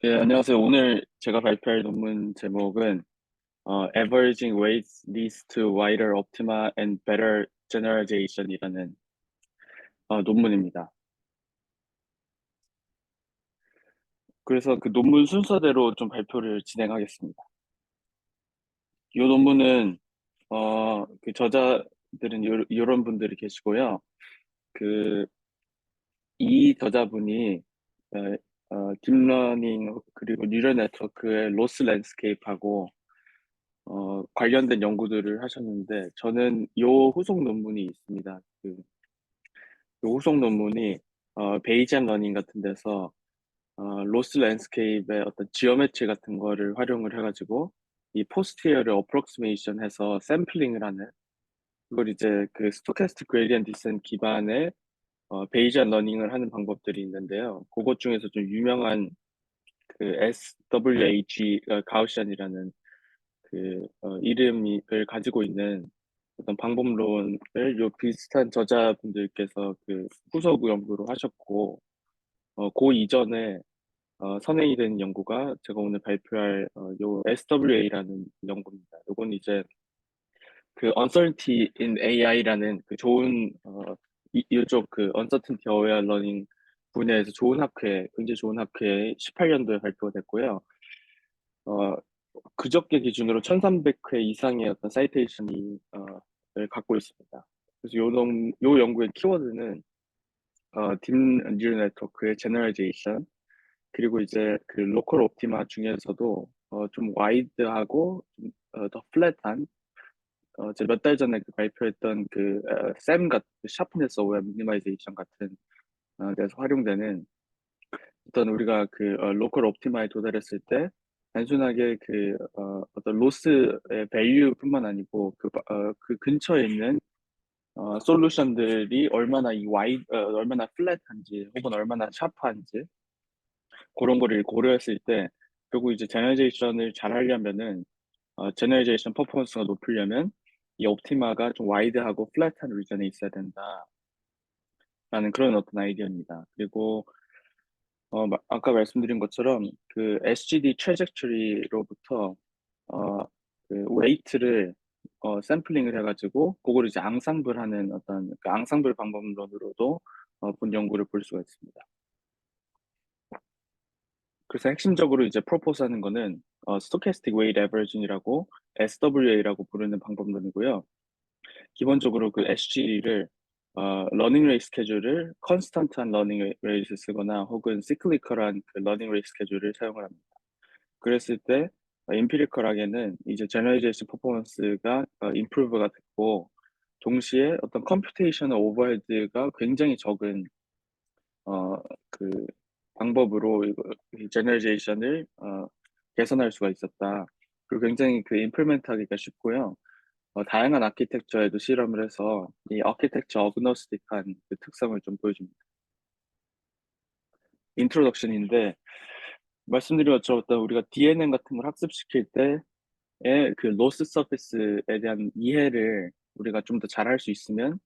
네, 안녕하세요. 오늘 제가 발표할 논문 제목은 Averaging Weights Leads to Wider Optima and Better Generalization이라는 논문입니다. 그래서 그 논문 순서대로 좀 발표를 진행하겠습니다. 이 논문은 그 저자들은 이런 분들이 계시고요. 그 이 저자분이 딥러닝 그리고 뉴럴 네트워크의 로스 랜드스케이프하고 관련된 연구들을 하셨는데, 저는 요 후속 논문이 있습니다. 요 후속 논문이, 베이지안 러닝 같은 데서, 로스 랜드스케이프의 어떤 지오메트리 같은 거를 활용을 해가지고, 이 포스티어를 어프록시메이션 해서 샘플링을 하는, 그걸 이제 그 스토캐스틱 그레디언트 디센트 기반의, 베이지안 러닝을 하는 방법들이 있는데요. 그것 중에서 좀 유명한 그 SWAG, 가우시안이라는 이름을 가지고 있는 어떤 방법론을 요 비슷한 저자분들께서 그 후속 연구로 하셨고, 그 이전에 선행이 된 연구가 제가 오늘 발표할 요 SWA라는 연구입니다. 요건 이제 그 Uncertainty in AI라는 그 좋은 이쪽 그 Uncertainty Aware Learning 분야에서 좋은 학회, 굉장히 좋은 학회에 18년도에 발표가 됐고요. 어, 그저께 기준으로 1300회 이상의 어떤 사이테이션이 를 갖고 있습니다. 그래서 요 연구의 키워드는 딥 뉴럴 네트워크의 제너럴리제이션, 그리고 이제 그 로컬 옵티마 중에서도 좀 와이드하고 더 플랫한, 제가 몇 달 전에 그 발표했던 샘 같은 샤프네스 어웨어 미니마이제이션 같은 데서 활용되는 어떤 우리가 로컬 옵티마에 도달했을 때 단순하게 어떤 로스의 밸류뿐만 아니고 그 근처에 있는 솔루션들이 얼마나 플랫한지 혹은 얼마나 샤프한지 그런 거를 고려했을 때, 결국 이제 제너레이션을 잘 하려면은 제너레이션 퍼포먼스가 높으려면 이 옵티마가 좀 와이드하고 플랫한 리전에 있어야 된다라는 그런 어떤 아이디어입니다. 그리고 아까 말씀드린 것처럼 그 SGD 트래젝토리로부터 어, 그 웨이트를 샘플링을 해가지고 그거를 이제 앙상블하는 어떤 그 앙상블 방법론으로도 본 연구를 볼 수가 있습니다. 그래서 핵심적으로 이제 프로포즈하는 거는 스토캐스틱 웨이트 에버리징이라고 SWA라고 부르는 방법론이고요. 기본적으로 그 SG를 러닝 레이스 스케줄을 컨스턴트한 러닝 레이스 쓰거나 혹은 시클리컬한 그 러닝 레이스 스케줄을 사용을 합니다. 그랬을 때 임피리컬하게는 이제 제너레이션 퍼포먼스가 임프루브가 됐고, 동시에 어떤 컴퓨테이셔널 오버헤드가 굉장히 적은 어, 그 방법으로 이 제너레이션을 개선할 수가 있었다. 그리고 굉장히 그 임플멘트하기가 쉽고요. 다양한 아키텍처에도 실험을 해서 이 아키텍처 어그노스틱한 그 특성을 좀 보여줍니다. 인트로덕션인데, 말씀드린 것처럼 어떤 우리가 DNN 같은 걸 학습시킬 때의 그 로스 서피스에 대한 이해를 우리가 좀 더 잘할 수 있으면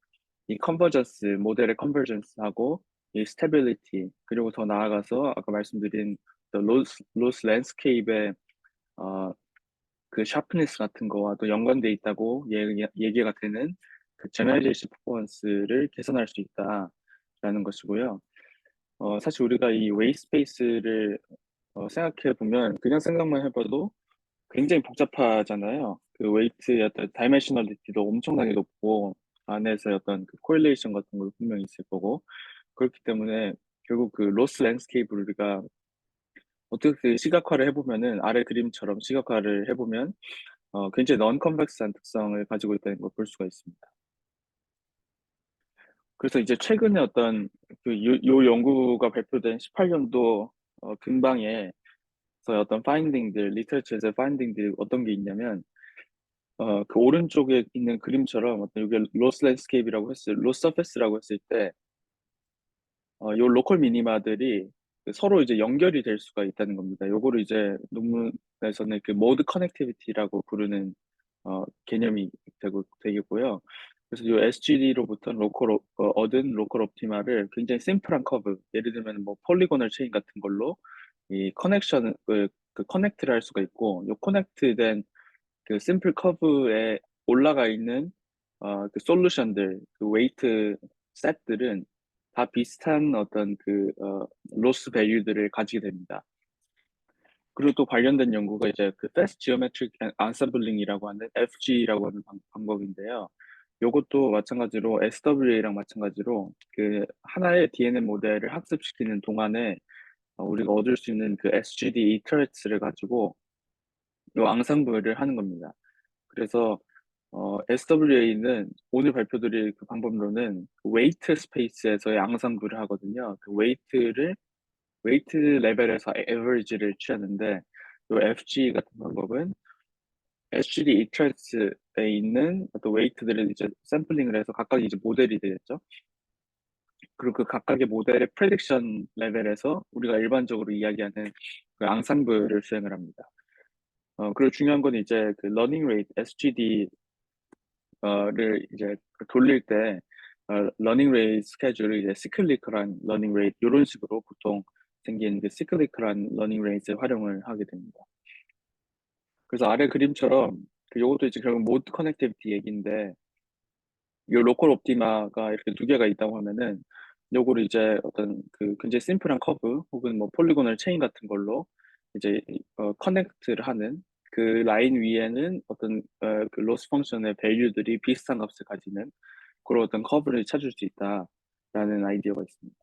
이 컨버전스, 모델의 컨버전스하고 이 스테빌리티, 그리고 더 나아가서 아까 말씀드린 로스 랜드스케이프의 어, 그 샤프니스 같은 거와 또 연관돼 있다고 얘기가 되는 그 제너레이션 퍼포먼스를 개선할 수 있다라는 것이고요. 사실 우리가 이 웨이 스페이스를 생각해 보면 그냥 생각만 해봐도 굉장히 복잡하잖아요. 그 웨이트의 어떤 다이멘셔널리티도 엄청나게 높고 안에서 어떤 그 코릴레이션 같은 것도 분명히 있을 거고, 그렇기 때문에 결국 그 로스 랜드스케이프를 우리가 어떻게 시각화를 해보면은 아래 그림처럼 시각화를 해보면 굉장히 넌 컨벡스한 특성을 가지고 있다는 걸 볼 수가 있습니다. 그래서 이제 최근에 요 연구가 발표된 18년도 근방에 어떤 파인딩들, 리터처에서 파인딩들이 어떤 게 있냐면, 그 오른쪽에 있는 그림처럼 어떤 이게 로스 랜드스케이프라고 로스 서페스라고 했을 때, 요 로컬 미니마들이 서로 이제 연결이 될 수가 있다는 겁니다. 요거를 이제 논문에서는 그 모드 커넥티비티라고 부르는 개념이 되겠고요. 그래서 요 SGD로부터 얻은 로컬 옵티마를 굉장히 심플한 커브, 예를 들면 뭐 폴리고널 체인 같은 걸로 이 커넥션을 커넥트를 할 수가 있고, 요 커넥트된 그 심플 커브에 올라가 있는 그 솔루션들, 그 웨이트 셋들은 다 비슷한 어떤 로스 밸류들을 가지게 됩니다. 그리고 또 관련된 연구가 이제 그 Fast Geometric Ensembling 이라고 하는 FG라고 하는 방법인데요. 요것도 마찬가지로 SWA랑 마찬가지로 그 하나의 DNN 모델을 학습시키는 동안에 우리가 얻을 수 있는 그 SGD 이터레츠를 가지고 요 앙상블을 하는 겁니다. 그래서 SWA는 오늘 발표드릴 그 방법론은 웨이트 스페이스에서의 앙상블을 하거든요. 그 웨이트 레벨에서 에버리지를 취하는데, 요 FG 같은 방법은 SGD 이터레츠에 있는 어떤 웨이트들을 이제 샘플링을 해서 각각 이제 모델이 되겠죠. 그리고 그 각각의 모델의 프레딕션 레벨에서 우리가 일반적으로 이야기하는 그 앙상블을 수행을 합니다. 그리고 중요한 건 이제 그 러닝 레이트 SGD 를 이제 돌릴 때 러닝 레이트 스케줄을 이제 시클리컬한 러닝 레이트 이런 식으로 보통 생긴 그 시클리컬한 러닝 레이트에 활용을 하게 됩니다. 그래서 아래 그림처럼 그 요것도 이제 결국 모드 커넥티비티 얘기인데, 요 로컬 옵티마가 이렇게 두 개가 있다고 하면은 요거를 이제 어떤 그 굉장히 심플한 커브 혹은 뭐 폴리고널 체인 같은 걸로 이제 커넥트를 하는 그 라인 위에는 어떤 그 로스 펑션의 밸류들이 비슷한 값을 가지는 그런 어떤 커브를 찾을 수 있다라는 아이디어가 있습니다.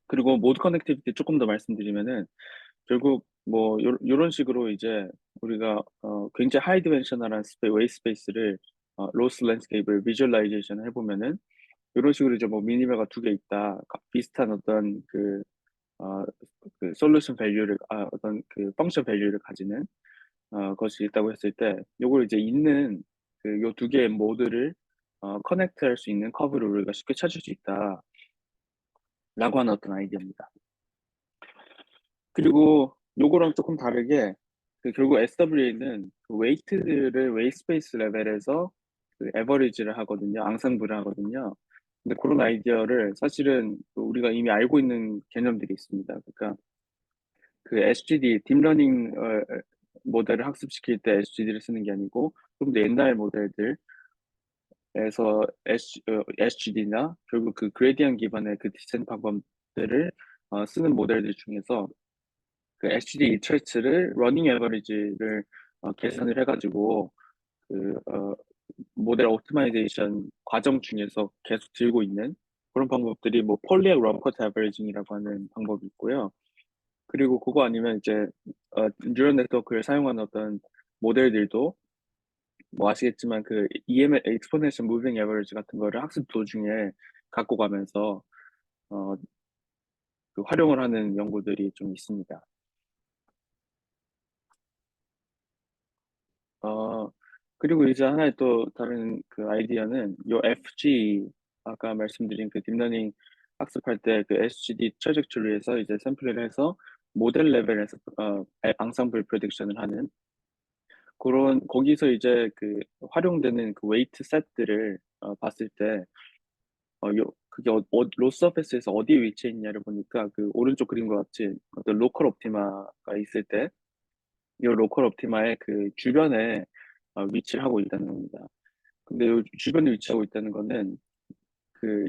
그리고 모드 커넥티비티 조금 더 말씀드리면은 결국 뭐 요런 식으로 이제 우리가 굉장히 하이 디멘셔널한 웨이 스페이스를 로스 랜드스케이프를 비주얼라이제이션 해보면은 이런 식으로 이제 뭐 미니멀가 두 개 있다. 비슷한 어떤 어, 그 솔루션 밸류를, 어떤 그 펑션 밸류를 가지는 것이 있다고 했을 때, 요걸 이제 있는 그 요 두 개의 모드를 커넥트 할 수 있는 커브를 우리가 쉽게 찾을 수 있다라고 하는 어떤 아이디어입니다. 그리고 요거랑 조금 다르게 그 결국 SWA는 그 웨이트들을 웨이 스페이스 레벨에서 그 에버리지를 하거든요. 앙상블을 하거든요. 근데 그런 아이디어를 사실은 그 우리가 이미 알고 있는 개념들이 있습니다. 그러니까 그 SGD 딥러닝 모델을 학습시킬 때 SGD를 쓰는 게 아니고 좀 더 옛날 모델들에서 SGD나 결국 그 그레디언 기반의 그 디센트 방법들을 쓰는 모델들 중에서 그 SGD 이터레이츠를 러닝 에버리지를 계산을 해가지고 그 모델 옵티마이제이션 과정 중에서 계속 들고 있는 그런 방법들이 뭐 폴리액 럼퍼트 에버리징이라고 하는 방법이 있고요. 그리고 그거 아니면 이제 뉴럴 네트워크를 사용하는 어떤 모델들도 뭐 아시겠지만 그 EML exponential moving average 같은 거를 학습 도중에 갖고 가면서 어, 그 활용을 하는 연구들이 좀 있습니다. 어, 그리고 이제 하나의 또 다른 그 아이디어는 요 FG 아까 말씀드린 그 딥러닝 학습할 때 그 SGD 트래젝토리에서 이제 샘플을 해서 모델 레벨에서 앙상블 프레딕션을 하는 그런 거기서 이제 그 활용되는 그 웨이트 셋들을 봤을 때 그게 로스 서페스에서 어디에 위치해 있냐를 보니까 그 오른쪽 그림과 같이 어떤 로컬 옵티마가 있을 때 이 로컬 옵티마의 그 주변에 위치를 하고 있다는 겁니다. 근데 요 주변에 위치하고 있다는 거는 그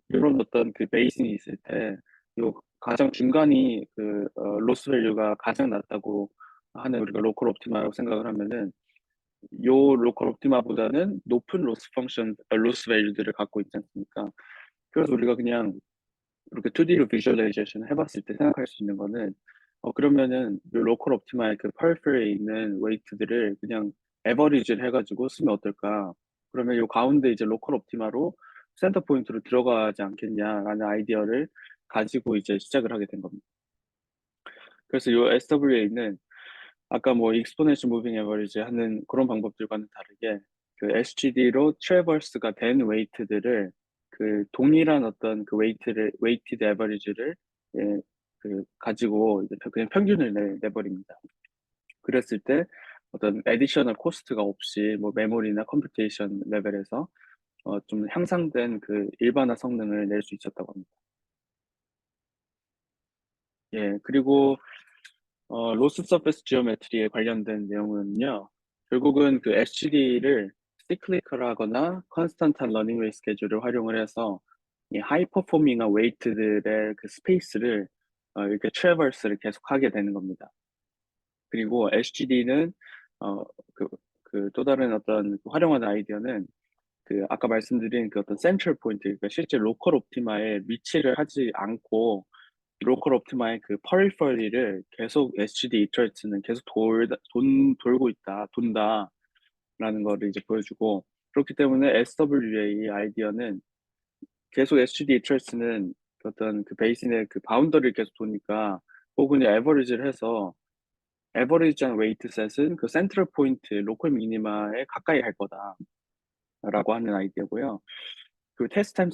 이런 어떤 그 베이sin이 있을 때 요 가장 중간이 그 로스 밸류가 가장 낮다고 하는 우리가 로컬 옵티마라고 생각을 하면은 요 로컬 옵티마보다는 높은 로스 밸류들을 갖고 있지 않습니까? 그래서 우리가 그냥 이렇게 2D로 비주얼라이제이션 해봤을 때 생각할 수 있는 거는 그러면은 요 로컬 옵티마의 그 퍼리페리에 있는 웨이트들을 그냥 에버리지를 해가지고 쓰면 어떨까? 그러면 요 가운데 이제 로컬 옵티마로 센터 포인트로 들어가지 않겠냐라는 아이디어를 가지고 이제 시작을 하게 된 겁니다. 그래서 요 SWA는 아까 뭐 exponential moving average 하는 그런 방법들과는 다르게 그 SGD로 트래버스가 된 웨이트들을 그 동일한 어떤 그 웨이티드 에버리지를 예, 그 가지고 이제 그냥 평균을 내버립니다. 그랬을 때 어떤 에디셔널 코스트가 없이 뭐 메모리나 컴퓨테이션 레벨에서 좀 향상된 그 일반화 성능을 낼 수 있었다고 합니다. 예, 그리고 로스 서페이스 지오메트리에 관련된 내용은요. 결국은 그 HD를 시클리컬 하거나 컨스턴트 러닝 웨이 스케줄을 활용을 해서 이 하이 퍼포밍한 웨이트들의 그 스페이스를 이렇게 트래버스를 계속 하게 되는 겁니다. 그리고 HD는 또 다른 어떤 그 활용하는 아이디어는 그 아까 말씀드린 그 어떤 센트럴 포인트, 그러니까 실제 로컬 옵티마에 위치를 하지 않고 로컬 옵티마의 그 퍼리퍼리를 계속 SGD 이터레이트는 계속 돌고 있다, 돈다라는 거를 이제 보여주고, 그렇기 때문에 SWA 아이디어는 계속 SGD 이터레이트는 어떤 그 베이sin의 그 바운더리를 계속 도니까 혹은 에버리지를 해서 에버리지한 웨이트 셋은 그 센트럴 포인트 로컬 미니마에 가까이 할 거다라고 하는 아이디어고요. 그 테스트 타임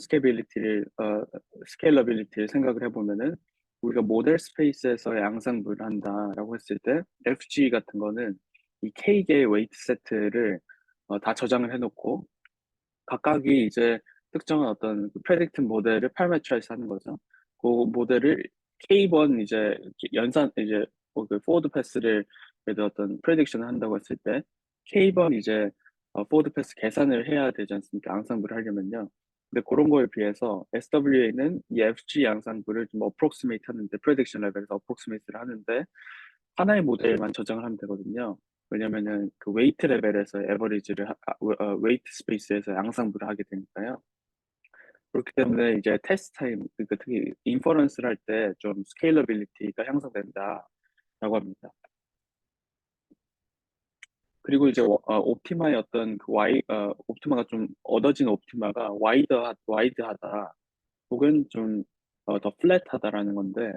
스케일러빌리티를 생각을 해보면은 우리가 모델 스페이스에서 양상분을 한다라고 했을 때 FG 같은 거는 이 K개의 웨이트 세트를 다 저장을 해놓고 각각이 이제 특정한 어떤 프레딕트 모델을 파라메트라이즈 하는 거죠. 그 모델을 K번 이제 연산 이제 그 포워드 패스를 그래도 어떤 프레딕션을 한다고 했을 때 K번 이제 포워드 패스 계산을 해야 되지 않습니까? 양상부를 하려면요. 근데 그런 거에 비해서 SWA는 이 FG 양상부를 좀 어프록시메이트 하는데 프레딕션 레벨에서 어프록시메이트를 하는데 하나의 모델만 저장을 하면 되거든요. 왜냐면은 그 웨이트 레벨에서 에버리지를 웨이트 스페이스에서 양상부를 하게 되니까요. 그렇기 때문에 이제 테스트 타임, 그러니까 특히 인퍼런스를 할 때 좀 스케일러빌리티가 향상된다라고 합니다. 그리고 이제 옵티마의 어떤 그 옵티마가 좀 얻어진 옵티마가 와이드하다, 혹은 좀 더 플랫하다라는 건데,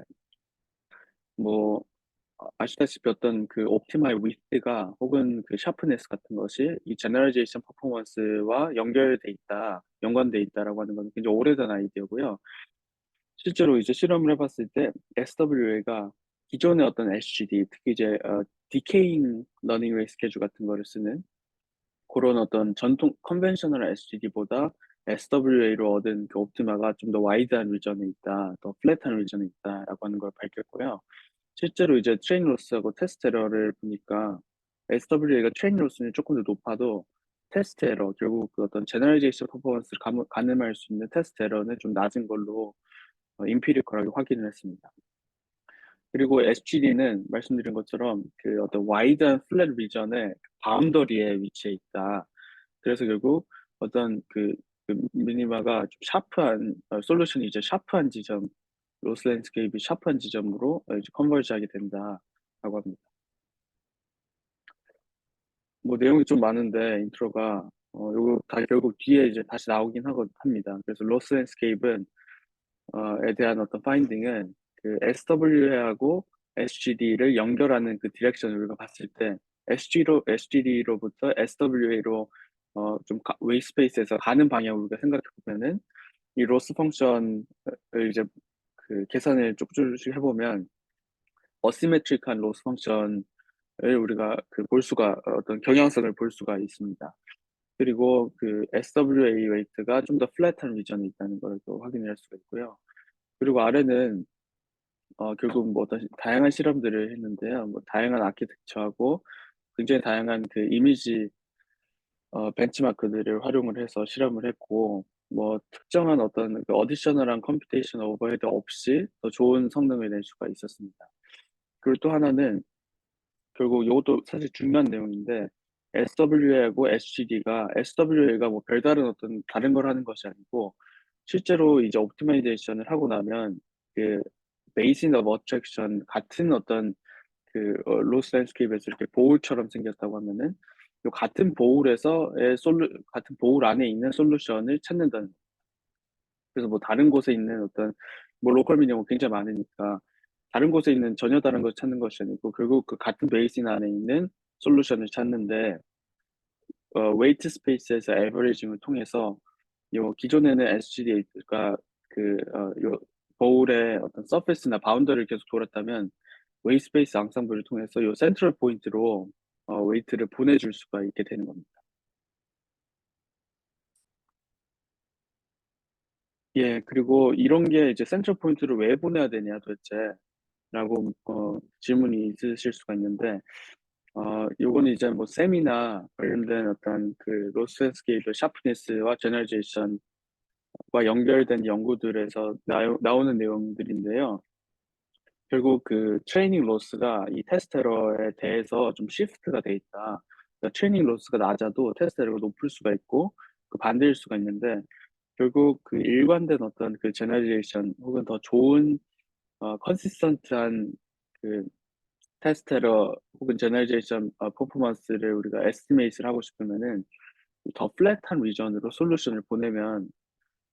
뭐 아시다시피 어떤 그 옵티마의 위드가 혹은 그 샤프네스 같은 것이 이 제너럴리제이션 퍼포먼스와 연관돼 있다라고 하는 건 굉장히 오래된 아이디어고요. 실제로 이제 실험을 해봤을 때 SWA가 기존의 어떤 SGD, 특히 이제 디케잉 러닝 웨이 스케줄 같은 거를 쓰는 그런 어떤 전통 컨벤셔널 SGD보다 SWA로 얻은 그 옵티마가 좀 더 와이드한 리전에 있다, 더 플랫한 리전에 있다라고 하는 걸 밝혔고요. 실제로 이제 트레인 로스하고 테스트 에러를 보니까 SWA가 트레인 로스는 조금 더 높아도 테스트 에러, 결국 그 어떤 제너럴리제이션 퍼포먼스를 가늠할 수 있는 테스트 에러는 좀 낮은 걸로 임피리컬하게 확인을 했습니다. 그리고 SGD는 말씀드린 것처럼 그 어떤 와이드한 플랫 리전의 바운더리에 위치해 있다. 그래서 결국 어떤 그 미니마가 좀 샤프한 솔루션이 이제 샤프한 지점, 로스 랜드스케이프 샤프한 지점으로 이제 컨버지하게 된다라고 합니다. 뭐 내용이 좀 많은데 인트로가 요거 다 결국 뒤에 이제 다시 나오긴 합니다. 그래서 로스 랜드스케이프는 에 대한 어떤 파인딩은 그 SWA하고 SGD를 연결하는 그 디렉션을 우리가 봤을 때 SGD로부터 SWA로 좀 웨이 스페이스에서 가는 방향을 우리가 생각해 보면은 이 로스 펑션을 이제 그 계산을 조금씩 해보면 어시메트릭한 로스 펑션을 우리가 그 볼 수가 어떤 경향성을 볼 수가 있습니다. 그리고 그 SWA 웨이트가 좀 더 플랫한 리전에 있다는 걸 또 확인할 수가 있고요. 그리고 아래는 결국 뭐 어떤 다양한 실험들을 했는데요. 뭐 다양한 아키텍처하고 굉장히 다양한 그 이미지 벤치마크들을 활용을 해서 실험을 했고, 뭐 특정한 어떤 그 어디셔널한 컴퓨테이션 오버헤드 없이 더 좋은 성능을 낼 수가 있었습니다. 그리고 또 하나는 결국 이것도 사실 중요한 내용인데 SWA하고 SGD가 SWA가 뭐 별다른 어떤 다른 걸 하는 것이 아니고 실제로 이제 옵티마이제이션을 하고 나면 그 베이신 오브 어트랙션 같은 어떤 그 로스 랜드스케이프에서 이렇게 보울처럼 생겼다고 하면은 요 같은 보울 안에 있는 솔루션을 찾는다는. 그래서 뭐 다른 곳에 있는 어떤 뭐 로컬 미니어 굉장히 많으니까 다른 곳에 있는 전혀 다른 것을 찾는 것이 아니고 결국 그 같은 베이sin 안에 있는 솔루션을 찾는데 웨이트 스페이스에서 에버리징을 통해서 요 기존에는 SGD가 요 거울의 어떤 서페스나 바운더리를 계속 돌았다면 웨이 스페이스 앙상블을 통해서 요 센트럴 포인트로 웨이트를 보내줄 수가 있게 되는 겁니다. 예, 그리고 이런 게 이제 센트럴 포인트를 왜 보내야 되냐 도대체. 질문이 있으실 수가 있는데, 요거는 이제 뭐 셈이나 관련된 어떤 그 로스 앤 스케일의 샤프니스와 제너레이션과 연결된 연구들에서 나오는 내용들인데요. 결국 그 트레이닝 로스가 이 테스트 에러에 대해서 좀 시프트가 돼 있다. 그러니까 트레이닝 로스가 낮아도 테스트 에러가 높을 수가 있고 그 반대일 수가 있는데, 결국 그 일관된 어떤 그 제너레이션 혹은 더 좋은 컨시스턴트한 그 테스트 에러 혹은 제너레이션 퍼포먼스를 우리가 에스티메이트를 하고 싶으면은 더 플랫한 리전으로 솔루션을 보내면,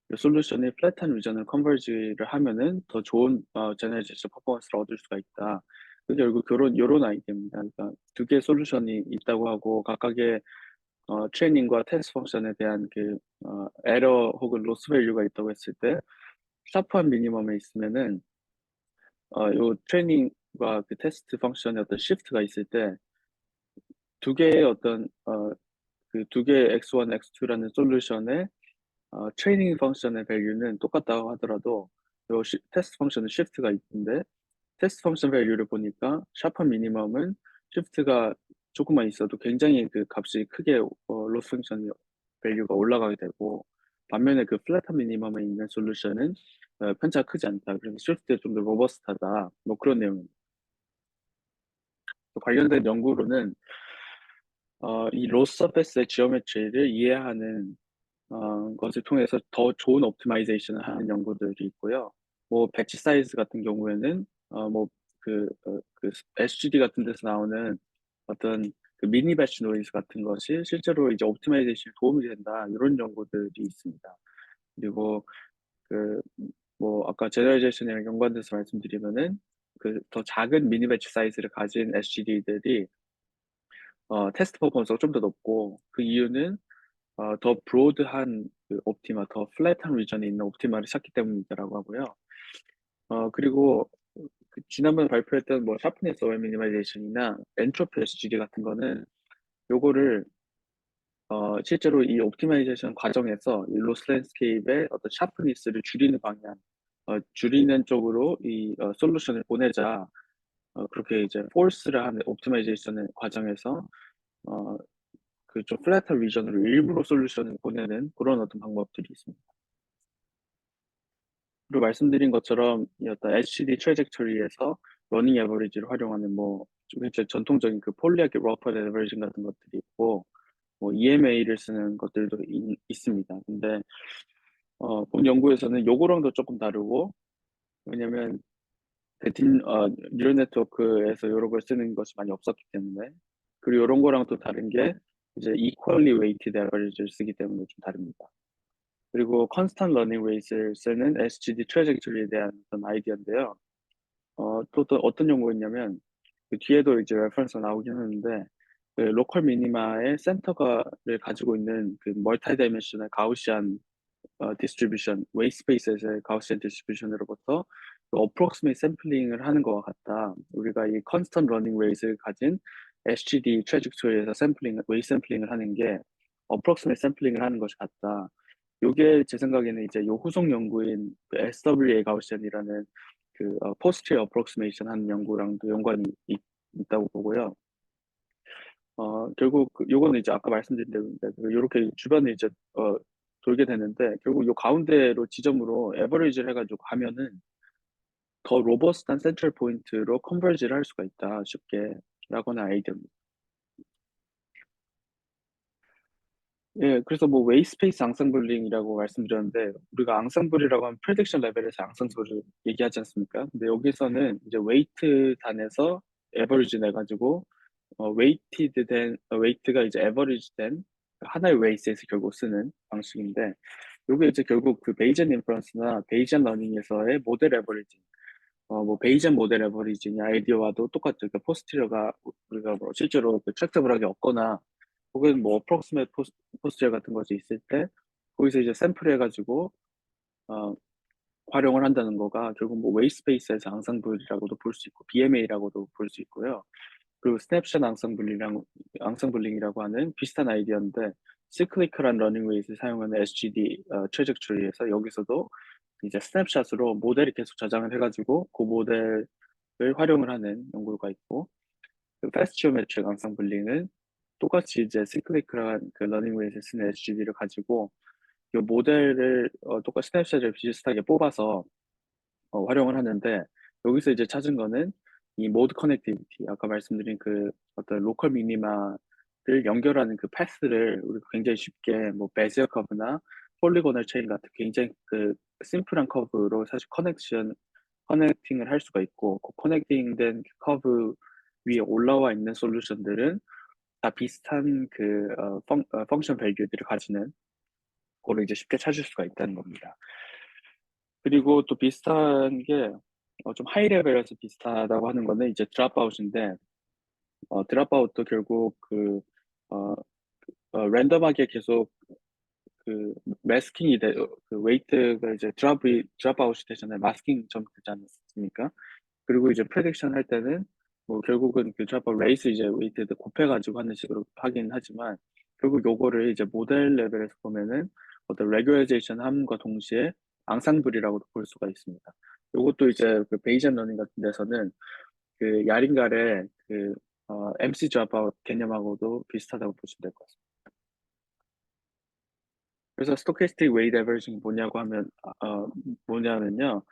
그 솔루션이 플랫한 리전을 컨버지를 하면은 더 좋은 제너레이션 퍼포먼스를 얻을 수가 있다. 그 결국 요런 아이디어입니다. 그러니까 두 개의 솔루션이 있다고 하고 각각의 트레이닝과 테스트 펑션에 대한 그 에러 혹은 로스 밸류가 있다고 했을 때 샤프한 미니멈에 있으면은 요 트레이닝과 그 테스트 펑션의 어떤 시프트가 있을 때 두 개의 어떤 그 두 개의 x1, x2라는 솔루션의 트레이닝 펑션의 밸류는 똑같다고 하더라도 요 테스트 펑션은 시프트가 있는데, 테스트 펑션 밸류를 보니까 샤프한 미니멈은 시프트가 조금만 있어도 굉장히 그 값이 크게 로스 펑션 밸류가 올라가게 되고, 반면에 그 플랫한 미니멈에 있는 솔루션은 편차가 크지 않다. 그래서 시프트에 좀 더 로버스트하다. 뭐 그런 내용입니다. 또 관련된 연구로는 이 로스 서페스의 지오메트리를 이해하는 것을 통해서 더 좋은 옵티마이제이션을 하는 연구들이 있고요. 뭐 배치 사이즈 같은 경우에는 그 SGD 같은 데서 나오는 어떤 그 미니 배치 노이즈 같은 것이 실제로 이제 옵티마이제이션에 도움이 된다, 이런 연구들이 있습니다. 그리고 그 뭐 아까 제너레이션이랑 연관돼서 말씀드리면은 그 더 작은 미니 배치 사이즈를 가진 SGD들이 테스트 퍼포먼스가 좀 더 높고, 그 이유는 더 브로드한 그 옵티마, 더 플랫한 리전에 있는 옵티마를 찾기 때문이다라고 하고요. 그리고 그 지난번에 발표했던 뭐 샤프니스 어웨이 미니마이제이션이나 엔트로피 SGD 같은 거는 요거를 실제로 이 옵티마이제이션 과정에서 이 로스 랜드스케이프의 어떤 샤프니스를 줄이는 방향, 줄이는 쪽으로 이 솔루션을 보내자, 그렇게 이제 포스를 하는 옵티마이제이션 과정에서 어, 그 좀 플랫한 리전으로 일부러 솔루션을 보내는 그런 어떤 방법들이 있습니다. 그리고 말씀드린 것처럼 이 어떤 HCD 트래젝토리에서 러닝 에버리지를 활용하는 좀 이제 전통적인 그 폴리아키 러퍼드 에버리징 같은 것들이 있고, 뭐 EMA를 쓰는 것들도 있습니다. 근데 본 연구에서는 요거랑도 조금 다르고, 왜냐면 뉴럴 네트워크에서 여러 걸 쓰는 것이 많이 없었기 때문에, 그리고 이런 거랑 또 다른 게 이제 equally weighted average를 쓰기 때문에 좀 다릅니다. 그리고 constant learning rate를 쓰는 SGD 트래젝토리에 대한 어떤 아이디어인데요. 또 어떤 연구였냐면, 그 뒤에도 이제 레퍼런스가 나오긴 하는데, 그 로컬 미니마의 센터가를 가지고 있는 그 멀티 다이멘셔널 가우시안 디스트리뷰션, 웨이트 스페이스에서의 가우시안 디스트리뷰션으로부터 그 어프록시메이트 샘플링을 하는 것과 같다. 우리가 이 컨스턴트 러닝 레이트를 가진 SGD 트래젝토리에서 웨이트 샘플링을 하는 게 어프록시메이트 샘플링을 하는 것이 같다. 요게 제 생각에는 이제 요 후속 연구인 그 SWA 가우시안이라는 그 포스트리 어프록시메이션 하는 연구랑도 연관이 있다고 보고요. 결국 요거는 이제 아까 말씀드린 대로인데, 요렇게 주변에 이제 돌게 되는데, 결국 요 가운데로 지점으로 에버리지를 해가지고 가면은 더 로버스트한 센트럴 포인트로 컨버지를 할 수가 있다, 쉽게, 라고는 아이디어입니다. 예, 그래서 뭐 웨이스페이스 앙상블링이라고 말씀드렸는데, 우리가 앙상블이라고 하면 프레딕션 레벨에서 앙상블을 얘기하지 않습니까? 근데 여기서는 이제 웨이트 단에서 에버리지 내가지고 웨이트가 이제 에버리지 된 하나의 웨이스에서 결국 쓰는 방식인데, 요게 이제 결국 그 베이젠 인퍼런스나 베이젠 러닝에서의 모델 에버리징, 뭐 베이젠 모델 에버리징의 아이디어와도 똑같죠. 그러니까 포스티러가 우리가 뭐 실제로 그 트랙터블하게 없거나 혹은 뭐 어프록시메이트 포스티러 같은 것이 있을 때 거기서 이제 샘플 해가지고 어, 활용을 한다는 거가 결국 뭐 웨이스페이스에서 앙상블이라고도 볼 수 있고 BMA라고도 볼 수 있고요. 그리고 스냅샷 앙상블링이라고 하는 비슷한 아이디어인데, 시클리컬한 러닝 웨이를 사용하는 SGD 트래젝토리에서 여기서도 이제 스냅샷으로 모델이 계속 저장을 해가지고 그 모델 활용을 하는 연구가 있고, 그 패스트 지오메트릭 앙상블링은 똑같이 이제 시클리크한 그 러닝 웨이에서 쓰는 SGD를 가지고 이 모델을 똑같이 스냅샷을 비슷하게 뽑아서 활용을 하는데, 여기서 이제 찾은 거는 이 모드 커넥티비티, 아까 말씀드린 그 어떤 로컬 미니마를 연결하는 그 패스를 우리가 굉장히 쉽게 뭐 베지어 커브나 폴리고널 체인 같은 굉장히 그 심플한 커브로 사실 커넥팅을 할 수가 있고, 그 커넥팅된 커브 위에 올라와 있는 솔루션들은 다 비슷한 그 펑션 밸류들을 가지는 거를 이제 쉽게 찾을 수가 있다는 겁니다. 그리고 또 비슷한 게 좀 하이 레벨에서 비슷하다고 하는 거는 이제 드랍아웃인데, 드랍아웃도 결국 어, 랜덤하게 계속 그 마스킹이 그 웨이트가 이제 드랍아웃이 되잖아요. 마스킹 좀 되지 않습니까? 그리고 이제 프레딕션 할 때는 뭐 결국은 그 드랍아웃 레이스 이제 웨이트도 곱해가지고 하는 식으로 하긴 하지만, 결국 요거를 이제 모델 레벨에서 보면은 어떤 레귤라이제이션 함과 동시에 앙상블이라고도 볼 수가 있습니다. 요것도 이제 그 베이전 러닝 같은 데서는 그 야링갈의 그 MC 드랍아웃 개념하고도 비슷하다고 보시면 될 것 같습니다. 그래서 스토캐스틱 웨이트 에버리징이 뭐냐고 하면 뭐냐면요,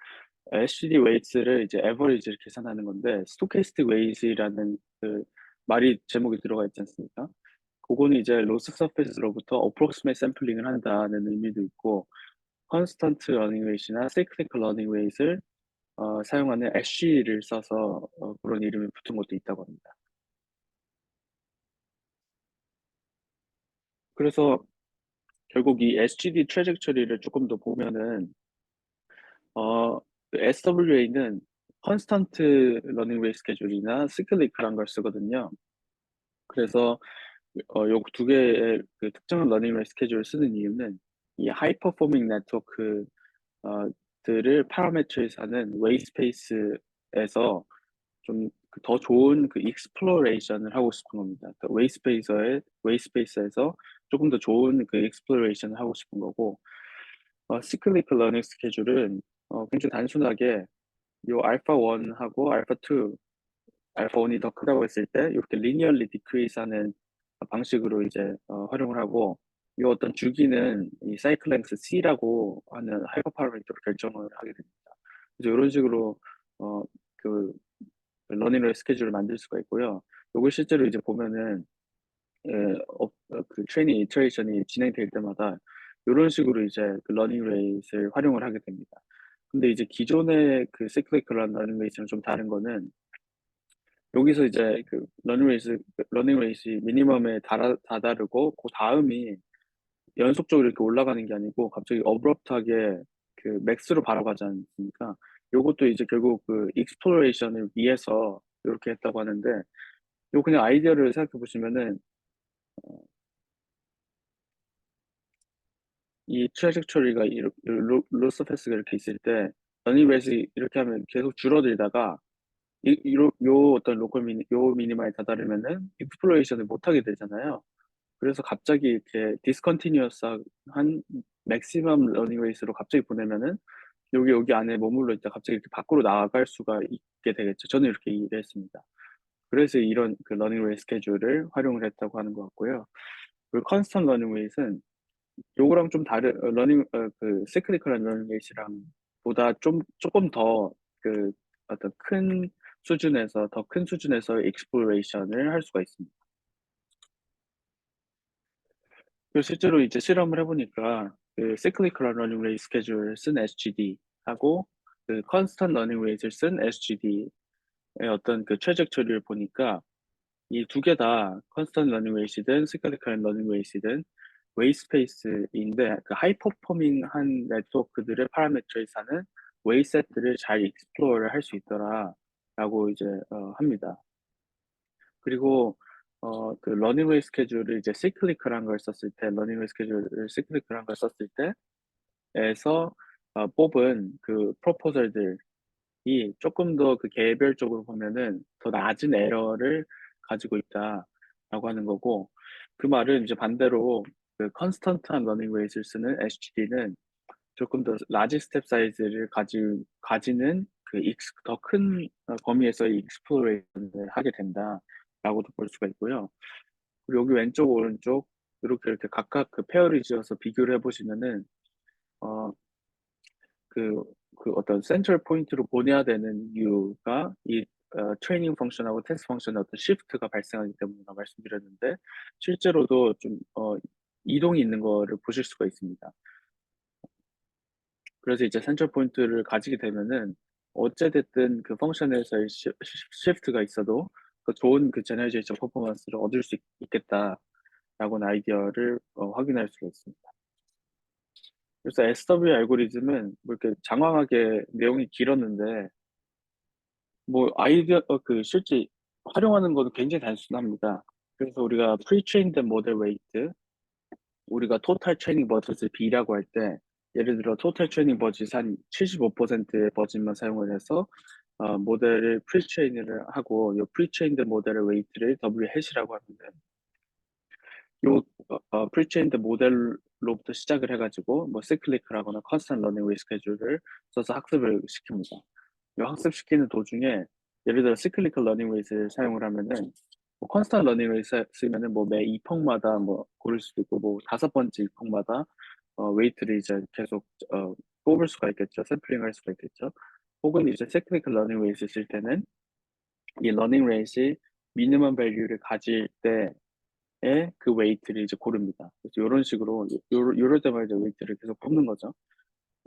SGD 웨이트를 이제 에버리지를 계산하는 건데, 스토캐스틱 웨이트라는 그 말이 제목에 들어가 있지 않습니까? 그거는 이제 로스 서페스로부터 어프로크시메이트 샘플링을 한다는 의미도 있고, 컨스턴트 러닝 웨이트나 사이클리컬 러닝 웨이트를 사용하는 SG를 써서 그런 이름이 붙은 것도 있다고 합니다. 그래서 결국 이 SGD 트래젝처리를 조금 더 보면은 그 SWA는 컨스턴트 러닝 레이스 스케줄이나 시클릭 그런 걸 쓰거든요. 그래서 요 두 개의 그 특정한 러닝 레이스 스케줄을 쓰는 이유는 이 하이 퍼포밍 네트워크 들을 파라메트리즈하는 웨이스페이스에서 좀 더 좋은 그 익스플로레이션을 하고 싶은 겁니다. 그 웨이스페이스에서 조금 더 좋은 그 익스플로레이션을 하고 싶은 거고, 시클리크 러닝 스케줄은 굉장히 단순하게 요 알파 1하고 알파 2, 알파 1이 더 크다고 했을 때 이렇게 리니얼리 디크리스 하는 방식으로 이제 활용을 하고, 이 어떤 주기는 이 사이클 랭스 C라고 하는 하이퍼 파라미터로 결정을 하게 됩니다. 그래서 이런 식으로 어, 그 러닝 레이스 스케줄을 만들 수가 있고요. 요걸 실제로 이제 보면은 그 트레이닝 이터레이션이 진행될 때마다 이런 식으로 이제 그 러닝 레이스를 활용을 하게 됩니다. 근데 이제 기존의 그 시클리컬한 러닝 레이스랑 좀 다른 거는, 여기서 이제 그 러닝 레이스 미니멈에 다다르고 그 다음이 연속적으로 이렇게 올라가는 게 아니고 갑자기 어브럽트하게 그 맥스로 바로 가지 않습니까? 요것도 이제 결국 그 익스플로레이션을 위해서 이렇게 했다고 하는데, 요 그냥 아이디어를 생각해 보시면은 이 트래젝토리가 이렇게 로스페이스가 이렇게 있을 때 러닝 레이스 이렇게 하면 계속 줄어들다가 요 어떤 요 미니마에 다다르면은 익스플로레이션을 못 하게 되잖아요. 그래서 갑자기 이렇게 디스컨티뉴어스한 맥시멈 러닝 레이스로 갑자기 보내면은 여기 안에 머물러 있다 갑자기 이렇게 밖으로 나갈 수가 있게 되겠죠. 저는 이렇게 이해했습니다. 그래서 이런 그 러닝 레이스 스케줄을 활용을 했다고 하는 것 같고요. 그리고 컨스턴트 러닝 레이스는 요거랑 좀 다른 그 시클리컬한 러닝 레이스랑 보다 좀 조금 더 그 어떤 더 큰 수준에서 익스플로레이션을 할 수가 있습니다. 그리고 실제로 이제 실험을 해보니까 그 cyclical running rate schedule을 쓴 SGD하고 그 constant running rate를 쓴 SGD의 어떤 그 트래젝토리를 보니까 이 두 개 다 constant running rate이든 cyclical running rate이든 웨이 스페이스인데 그 하이 퍼포밍한 네트워크들을 파라메트리즈하는 웨이 세트를 잘 익스플로어를 할 수 있더라라고 이제 합니다. 그리고 그 러닝웨이 스케줄을 이제 시클리컬한 걸 썼을 때, 러닝웨이 스케줄을 시클리컬한 걸 썼을 때에서 뽑은 그 프로포절들이 조금 더 그 개별적으로 보면은 더 낮은 에러를 가지고 있다라고 하는 거고, 그 말은 이제 반대로 그 컨스턴트한 러닝웨이를 쓰는 HGD는 조금 더 라지 스텝 사이즈를 가지는 더 큰 범위에서의 익스플로레이션을 하게 된다라고도 볼 수가 있고요. 그리고 여기 왼쪽 오른쪽 이렇게 각각 그 페어를 지어서 비교를 해보시면은 어, 그, 그 어떤 센트럴 포인트로 보내야 되는 이유가 이 트레이닝 펑션하고 테스트 펑션의 어떤 시프트가 발생하기 때문에 말씀드렸는데 실제로도 좀 이동이 있는 거를 보실 수가 있습니다. 그래서 이제 센트럴 포인트를 가지게 되면은 어찌됐든 그 펑션에서의 시프트가 있어도 그 좋은 그 제너레이션 퍼포먼스를 얻을 수 있겠다라고는 아이디어를 확인할 수가 있습니다. 그래서 SW 알고리즘은 뭐 이렇게 장황하게 내용이 길었는데 뭐 아이디어 그 실제 활용하는 것도 굉장히 단순합니다. 그래서 우리가 프리트레인드 모델 웨이트, 우리가 토탈 트레이닝 버짓을 B라고 할 때 예를 들어 토탈 트레이닝 버짓 한 75%의 버짓만 사용을 해서 모델을 프리트레인을 하고 이 프리트레인드 모델의 웨이트를 W 해시라고 하는데 요 프리트레인드 모델로부터 시작을 해가지고 뭐 시클리크라거나 컨스턴트 러닝 웨이 스케줄을 써서 학습을 시킵니다. 이 학습시키는 도중에 예를 들어 시클리컬 러닝 웨이트를 사용을 하면은 뭐 컨스턴트 러닝 웨이트 쓰면은 뭐 매 2펑마다 뭐 고를 수도 있고 뭐 5번째 2펑마다 웨이트를 이제 계속 뽑을 수가 있겠죠. 샘플링 할 수가 있겠죠. 혹은 이제 시클리컬 러닝 웨이트 쓸 때는 이 러닝 웨이트이 미니멈 밸류를 가질 때의 그 웨이트를 이제 고릅니다. 그래서 이런 식으로 요럴 때마다 이제 웨이트를 계속 뽑는 거죠.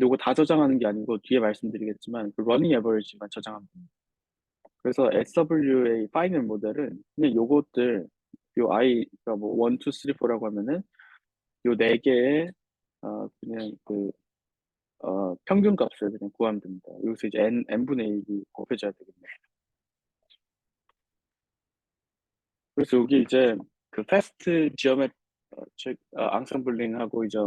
요거 다 저장하는 게 아니고 뒤에 말씀드리겠지만 그 러닝 에버리지만 저장합니다. 그래서 SWA 파이널 모델은 그냥 요것들 요 i가 뭐 1, 2, 3, 4라고 하면은 요 네 개의 그냥 그 평균 값을 그냥 구하면 됩니다. 여기서 이제 n분의 1이 곱해져야 되겠네요. 그래서 여기 이제 그 패스트 지오메 즉 앙상블링하고 이제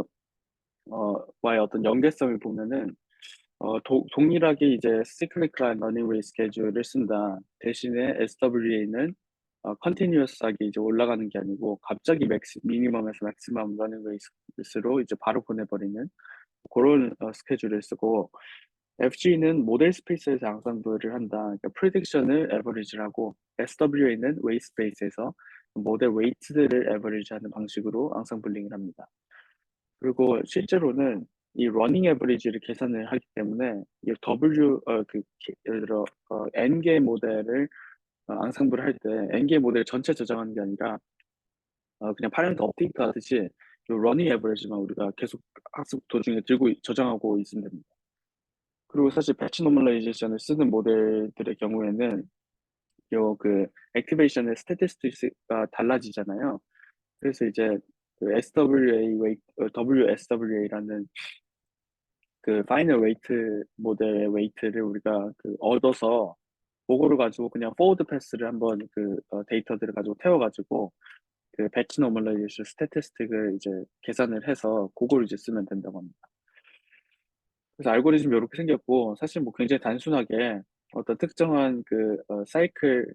와의 어떤 연계성을 보면은 동일하게 이제 시클리컬한 러닝웨이 스케줄을 쓴다. 대신에 SWA는 컨티뉴어스하게 이제 올라가는 게 아니고 갑자기 미니멈에서 맥시멈 러닝웨이스로 이제 바로 보내버리는 그런 스케줄을 쓰고 FG는 모델 스페이스에서 앙상블을 한다. 그러니까 프리딕션을 에버리지를 하고 SWA는 웨이 스페이스에서 모델 웨이트들을 에버리지하는 방식으로 앙상블링을 합니다. 그리고 실제로는 이 러닝 에버리지를 계산을 하기 때문에 이 예를 들어 N개 모델을 앙상블을 할 때 N개 모델 전체 저장하는 게 아니라 그냥 파렌트 업데이트 하듯이 이 러닝 에버리지만 우리가 계속 학습 도중에 저장하고 있으면 됩니다. 그리고 사실 배치 노멀라이제이션을 쓰는 모델들의 경우에는 요 그 액티베이션의 스태티스틱스가 달라지잖아요. 그래서 이제 그 WSWA라는 그 파이널 웨이트 모델의 웨이트를 우리가 그 얻어서 그거를 가지고 그냥 포워드 패스를 한번 그 데이터들을 가지고 태워가지고 그 배치 노멀라이제이션 스태티스틱을 이제 계산을 해서 그걸 이제 쓰면 된다고 합니다. 그래서 알고리즘이 이렇게 생겼고 사실 뭐 굉장히 단순하게 어떤 특정한 그 사이클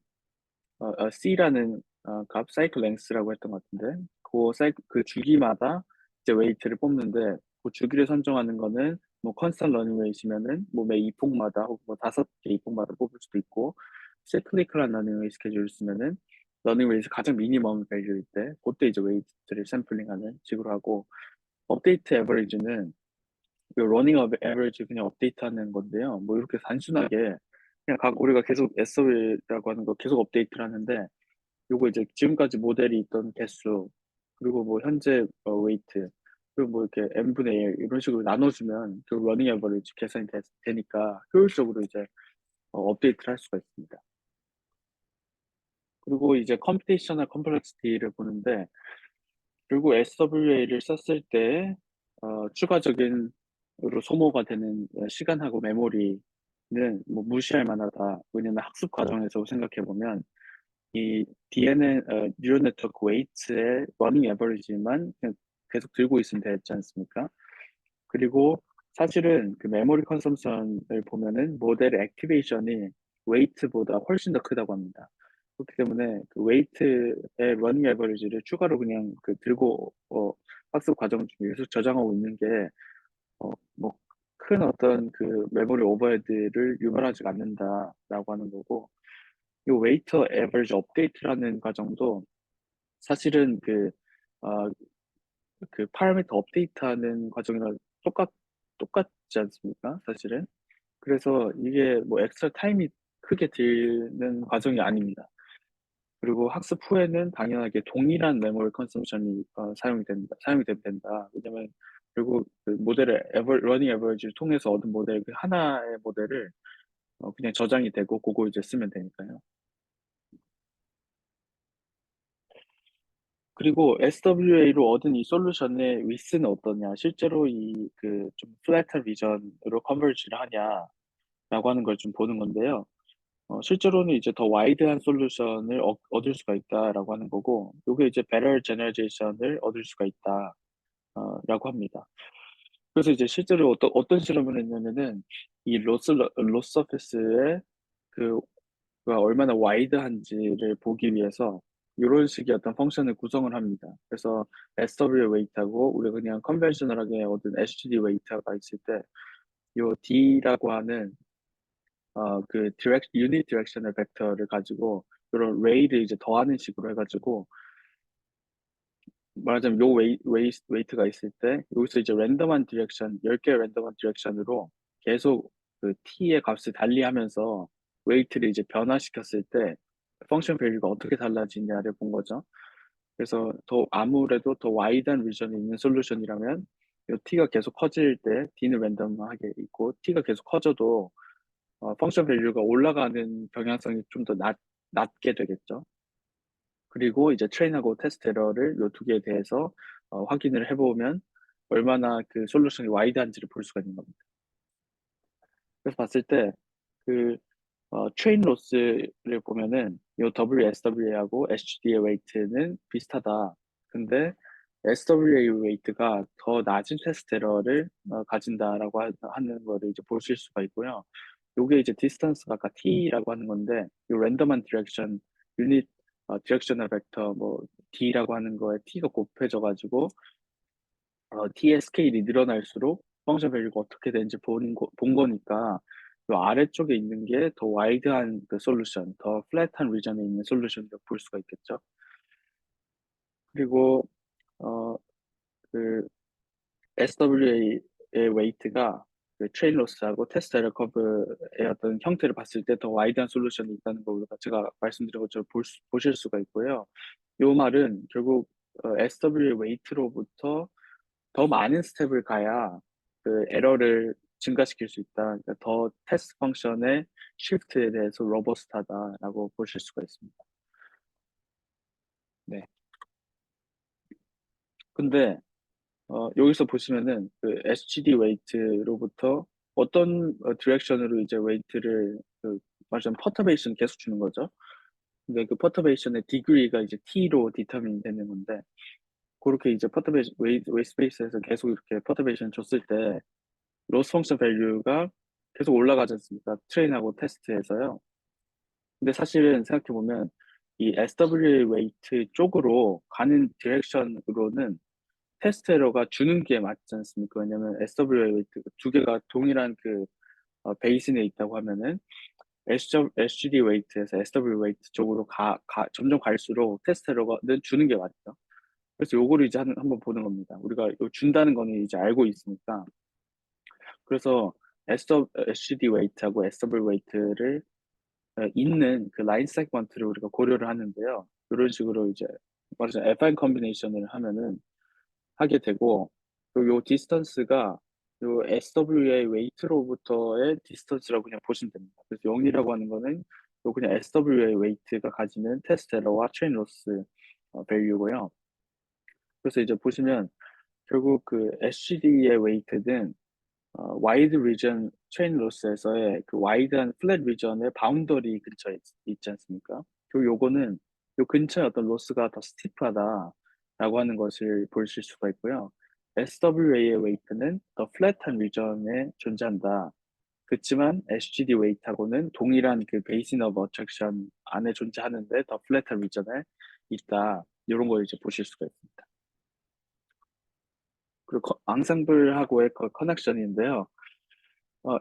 C라는 값 사이클 랭스라고 했던 것 같은데 그 주기마다 이제 웨이트를 뽑는데 그 주기를 선정하는 거는 뭐 컨스턴트 러닝 웨이시면은 뭐 매 2폭마다 혹은 뭐 5개 2폭마다 뽑을 수도 있고 시클리컬한 러닝 웨이 스케줄을 쓰면은 러닝 웨이에서 가장 미니멈 밸류일 때 그때 이제 웨이트를 샘플링하는 식으로 하고 업데이트 에버리지는 그 러닝 에버리지 그냥 업데이트하는 건데요. 뭐 이렇게 단순하게 그냥 우리가 계속 SOA라고 하는 거 계속 업데이트를 하는데 요거 이제 지금까지 모델이 있던 개수 그리고 뭐 현재 웨이트 그리고 뭐 이렇게 n분의 1 이런 식으로 나눠주면 그 러닝 에버리지 계산이 되니까 효율적으로 이제 업데이트를 할 수가 있습니다. 그리고 이제 컴퓨테이셔널 컴플렉시티를 보는데 결국 SWA를 썼을 때 추가적인 으로 소모가 되는 시간하고 메모리는 뭐 무시할 만하다. 왜냐면 학습 과정에서 생각해 보면 이 DNN 뉴럴 네트워크 웨이트의 러닝 에버리지만 그냥 계속 들고 있으면 되지 않습니까? 그리고 사실은 그 메모리 컨섬션을 보면은 모델의 액티베이션이 웨이트보다 훨씬 더 크다고 합니다. 그렇기 때문에 그 웨이트의 러닝 에버리지를 추가로 그냥 그 들고 학습 과정 중에 계속 저장하고 있는 게 뭐 큰 어떤 그 메모리 오버헤드를 유발하지 않는다라고 하는 거고, 이 웨이터 에버리지 업데이트라는 과정도 사실은 어, 그 파라미터 업데이트하는 과정이랑 똑같지 않습니까? 사실은. 그래서 이게 뭐 엑스트라 타임이 크게 드는 과정이 아닙니다. 그리고 학습 후에는 당연하게 동일한 메모리 컨섬션이 사용이 된다. 왜냐면 결국 그 모델의 러닝 에버리지를 통해서 얻은 모델 그 하나의 모델을 그냥 저장이 되고 그거 이제 쓰면 되니까요. 그리고 SWA로 얻은 이 솔루션의 위스는 어떠냐? 실제로 이 그 좀 플랫한 비전으로 컨버지를 하냐라고 하는 걸 좀 보는 건데요. 실제로는 이제 더 와이드한 솔루션을 얻을 수가 있다라고 하는 거고, 요게 이제 better generalization을 얻을 수가 있다, 라고 합니다. 그래서 이제 실제로 어떤 실험을 했냐면은, 이 로스 서페스의 그, 가 얼마나 와이드한지를 보기 위해서, 이런 식의 어떤 펑션을 구성을 합니다. 그래서 SW 웨이트하고, 우리가 그냥 컨벤셔널하게 얻은 SGD 웨이트가 있을 때, 요 D라고 하는 유닛 디렉셔널 벡터를 가지고 이런 레이를 이제 더하는 식으로 해가지고 말하자면 요 웨이트가 있을 때 여기서 이제 랜덤한 디렉션 10개 랜덤한 디렉션으로 계속 그 t의 값을 달리하면서 웨이트를 이제 변화시켰을 때 펑션 밸류가 어떻게 달라지냐를 본 거죠. 그래서 아무래도 더 와이드한 리전이 있는 솔루션이라면 요 t가 계속 커질 때 d는 랜덤하게 있고 t가 계속 커져도 펑션 밸류가 올라가는 경향성이 좀 더 낮게 되겠죠. 그리고 이제 트레인하고 테스트 에러를 요 두 개에 대해서 확인을 해보면 얼마나 그 솔루션이 와이드한지를 볼 수가 있는 겁니다. 그래서 봤을 때 그 트레인 로스를 보면은 요 WSWA하고 HD의 웨이트는 비슷하다. 근데 SWA 웨이트가 더 낮은 테스트 에러를 가진다라고 하는 거를 이제 보실 수가 있고요. 요게 이제 디스턴스가 아까 t라고 하는 건데 요 랜덤한 디렉션 유닛 디렉셔널 벡터 뭐 d라고 하는 거에 t가 곱해져 가지고 t의 스케일이 늘어날수록 펑션 밸류가 어떻게 되는지 본 거니까 요 아래쪽에 있는 게 더 와이드한 그 솔루션, 더 플랫한 리전에 있는 솔루션이라고 볼 수가 있겠죠. 그리고 어, 그 SWA의 웨이트가 그 트레인 로스하고 테스트 에러 커브의 어떤 형태를 봤을 때 더 와이드한 솔루션이 있다는 걸 제가 말씀드린 것처럼 보실 수가 있고요. 요 말은 결국 SWA 웨이트로부터 더 많은 스텝을 가야 그 에러를 증가시킬 수 있다. 그러니까 더 테스트 펑션의 쉬프트에 대해서 로버스트하다라고 보실 수가 있습니다. 네. 근데 여기서 보시면은 그 SGD 웨이트로부터 어떤 디렉션으로 이제 웨이트를 말하자면 퍼터베이션 계속 주는 거죠. 근데 그 퍼터베이션의 디그리가 이제 T로 디터민 되는 건데 그렇게 이제 퍼터베이션 웨이스페이스에서 계속 이렇게 퍼터베이션 줬을 때 로스 펑션 밸류가 계속 올라가지 않습니까? 트레인하고 테스트에서요. 근데 사실은 생각해보면 이 SWA 웨이트 쪽으로 가는 디렉션으로는 테스트 에러가 주는 게 맞지 않습니까? 왜냐면 SWA 웨이트 두 개가 동일한 베이슨에 있다고 하면은 SGD 웨이트에서 SW 웨이트 쪽으로 점점 갈수록 테스트 에러가는 주는 게 맞죠. 그래서 요거를 이제 한번 보는 겁니다. 우리가 요 준다는 거는 이제 알고 있으니까. 그래서 SGD 웨이트하고 SW 웨이트를 있는 그 라인 세그먼트를 우리가 고려를 하는데요. 이런 식으로 이제 말하자면 애파인 컨비네이션을 하면은 하게 되고 요 디스턴스가 요 SWA 웨이트로부터의 디스턴스라고 그냥 보시면 됩니다. 그래서 0이라고 하는 거는 요 그냥 SWA 웨이트가 가지는 테스트 에러와 트레인 로스 밸류고요. 그래서 이제 보시면 결국 그 SGD의 웨이트는 와이드 리전 트레인 로스에서의 그 와이드한 플랫 리전의 바운더리 근처에 있지 않습니까? 그리고 요거는 요 근처에 어떤 로스가 더 스티프하다라고 하는 것을 보실 수가 있고요. SWA의 웨이트는 더 플랫한 리전에 존재한다. 그렇지만 SGD 웨이트하고는 동일한 그 베이신 오브 어트랙션 안에 존재하는데 더 플랫한 리전에 있다. 이런 걸 이제 보실 수가 있습니다. 그리고 앙상블하고의 커넥션인데요.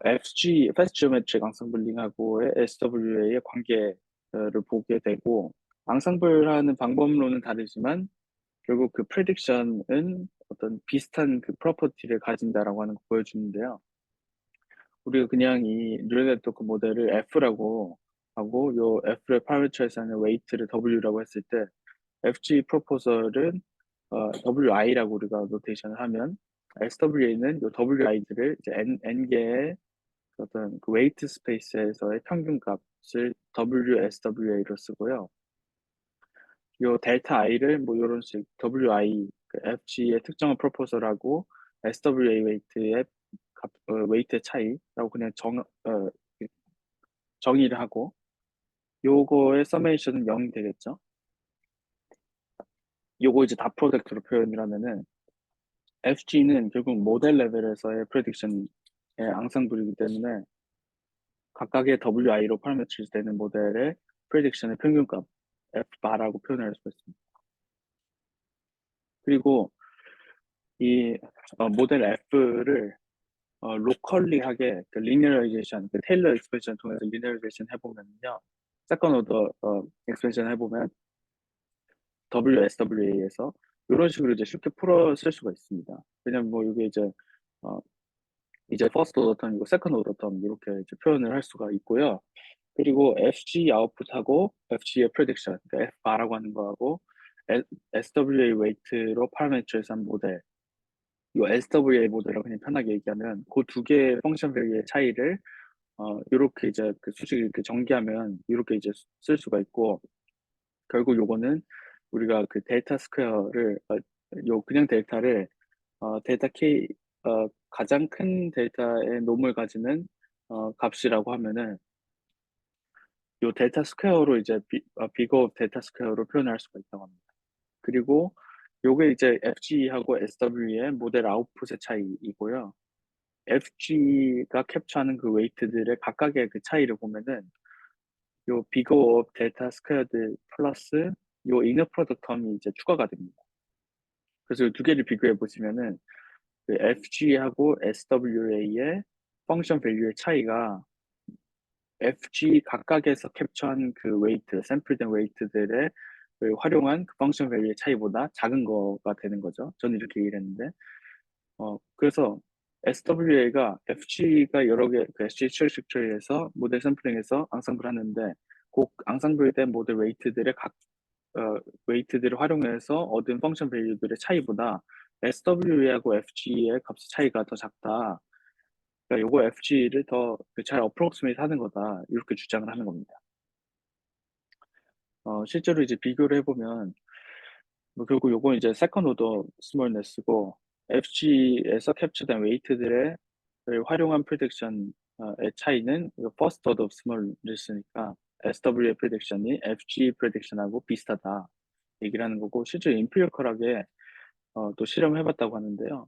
FG, Fast Geometric 앙상블링하고의 SWA의 관계를 보게 되고, 앙상블하는 방법론은 다르지만, 결국 그 프레딕션은 어떤 비슷한 그 프로퍼티를 가진다라고 하는 거 보여주는데요. 우리가 그냥 이 뉴럴 네트워크 모델을 F라고 하고, 요 F의 파라미터에서는 웨이트를 W라고 했을 때, FG 프로포설은 WI라고 우리가 노테이션을 하면, SWA는 요 WI들을 이제 N개의 어떤 그 웨이트 스페이스에서의 평균 값을 WSWA로 쓰고요. 요 델타 i를 뭐 이런 식 WI, 그 FG의 특정한 프로포설하고 SWA 웨이트의 웨이트의 차이라고 그냥 정의를 하고, 요거의 서메이션은 0이 되겠죠. 요거 이제 다 프로덕트로 표현을 하면은 FG는 결국 모델 레벨에서의 프레딕션의 앙상블이기 때문에 각각의 WI로 파라미터리즈 되는 모델의 프레딕션의 평균값 F바라고 표현할 수 있습니다. 그리고 이 모델 F를 로컬리하게 그 리니어라이제이션, 그 테일러 익스펜션 통해서 리니어라이제이션 해보면요, 세컨 오더 익스펜션 해보면 WSWA에서 이런 식으로 이제 쉽게 풀어 쓸 수가 있습니다. 왜냐면 뭐 이게 어, 이제 퍼스트 오더 텀이고 세컨 오더 텀 이렇게 이제 표현을 할 수가 있고요. 그리고 FG 아웃풋하고 FG의 프레딕션, 그러니까 F바라고 하는 거하고 SWA 웨이트로 파라미터에서 한 모델, 이 SWA 모델을 그냥 편하게 얘기하면 그 두 개의 펑션 밸류의 차이를 이렇게 이제 그 수식을 이렇게 전개하면 이렇게 이제 쓸 수가 있고, 결국 요거는 우리가 그 데이터 스퀘어를 요 그냥 데이터를 데이터 K 가장 큰 데이터의 놈을 가지는 값이라고 하면은 요 데이터 스퀘어로 이제 비거 데이터 스퀘어로 표현할 수가 있다고 합니다. 그리고 요게 이제 FG하고 SW의 모델 아웃풋의 차이이고요. FG가 캡처하는 그 웨이트들의 각각의 그 차이를 보면은 요 비거 오브 데이터 스퀘어드 플러스 요 이너 프로덕트 텀이 이제 추가가 됩니다. 그래서 이 두 개를 비교해 보시면은 그 FG하고 SWA의 펑션 밸류의 차이가 FG 각각에서 캡처한 그 웨이트, 샘플된 웨이트들의 그 활용한 그 펑션 밸류의 차이보다 작은 거가 되는 거죠. 저는 이렇게 얘기를 했는데, 그래서 SWA가 FG가 여러 개, 그 SG 스트럭처에서 모델 샘플링에서 앙상블 하는데, 그 앙상블된 모델 웨이트들의 웨이트들을 활용해서 얻은 펑션 밸류들의 차이보다 SWA하고 FG의 값의 차이가 더 작다. 그러니까 요거 FG를 더 잘 어프로크시메이트 하는 거다. 이렇게 주장을 하는 겁니다. 실제로 이제 비교를 해보면, 뭐 결국 요건 이제 세컨 오더 스몰네스고, FG에서 캡처된 웨이트들의 활용한 프레딕션의 차이는 퍼스트 오더 스몰네스니까 SW의 프레딕션이 FG 프레딕션하고 비슷하다 얘기를 하는 거고, 실제로 인피리컬하게 또 실험해봤다고 하는데요.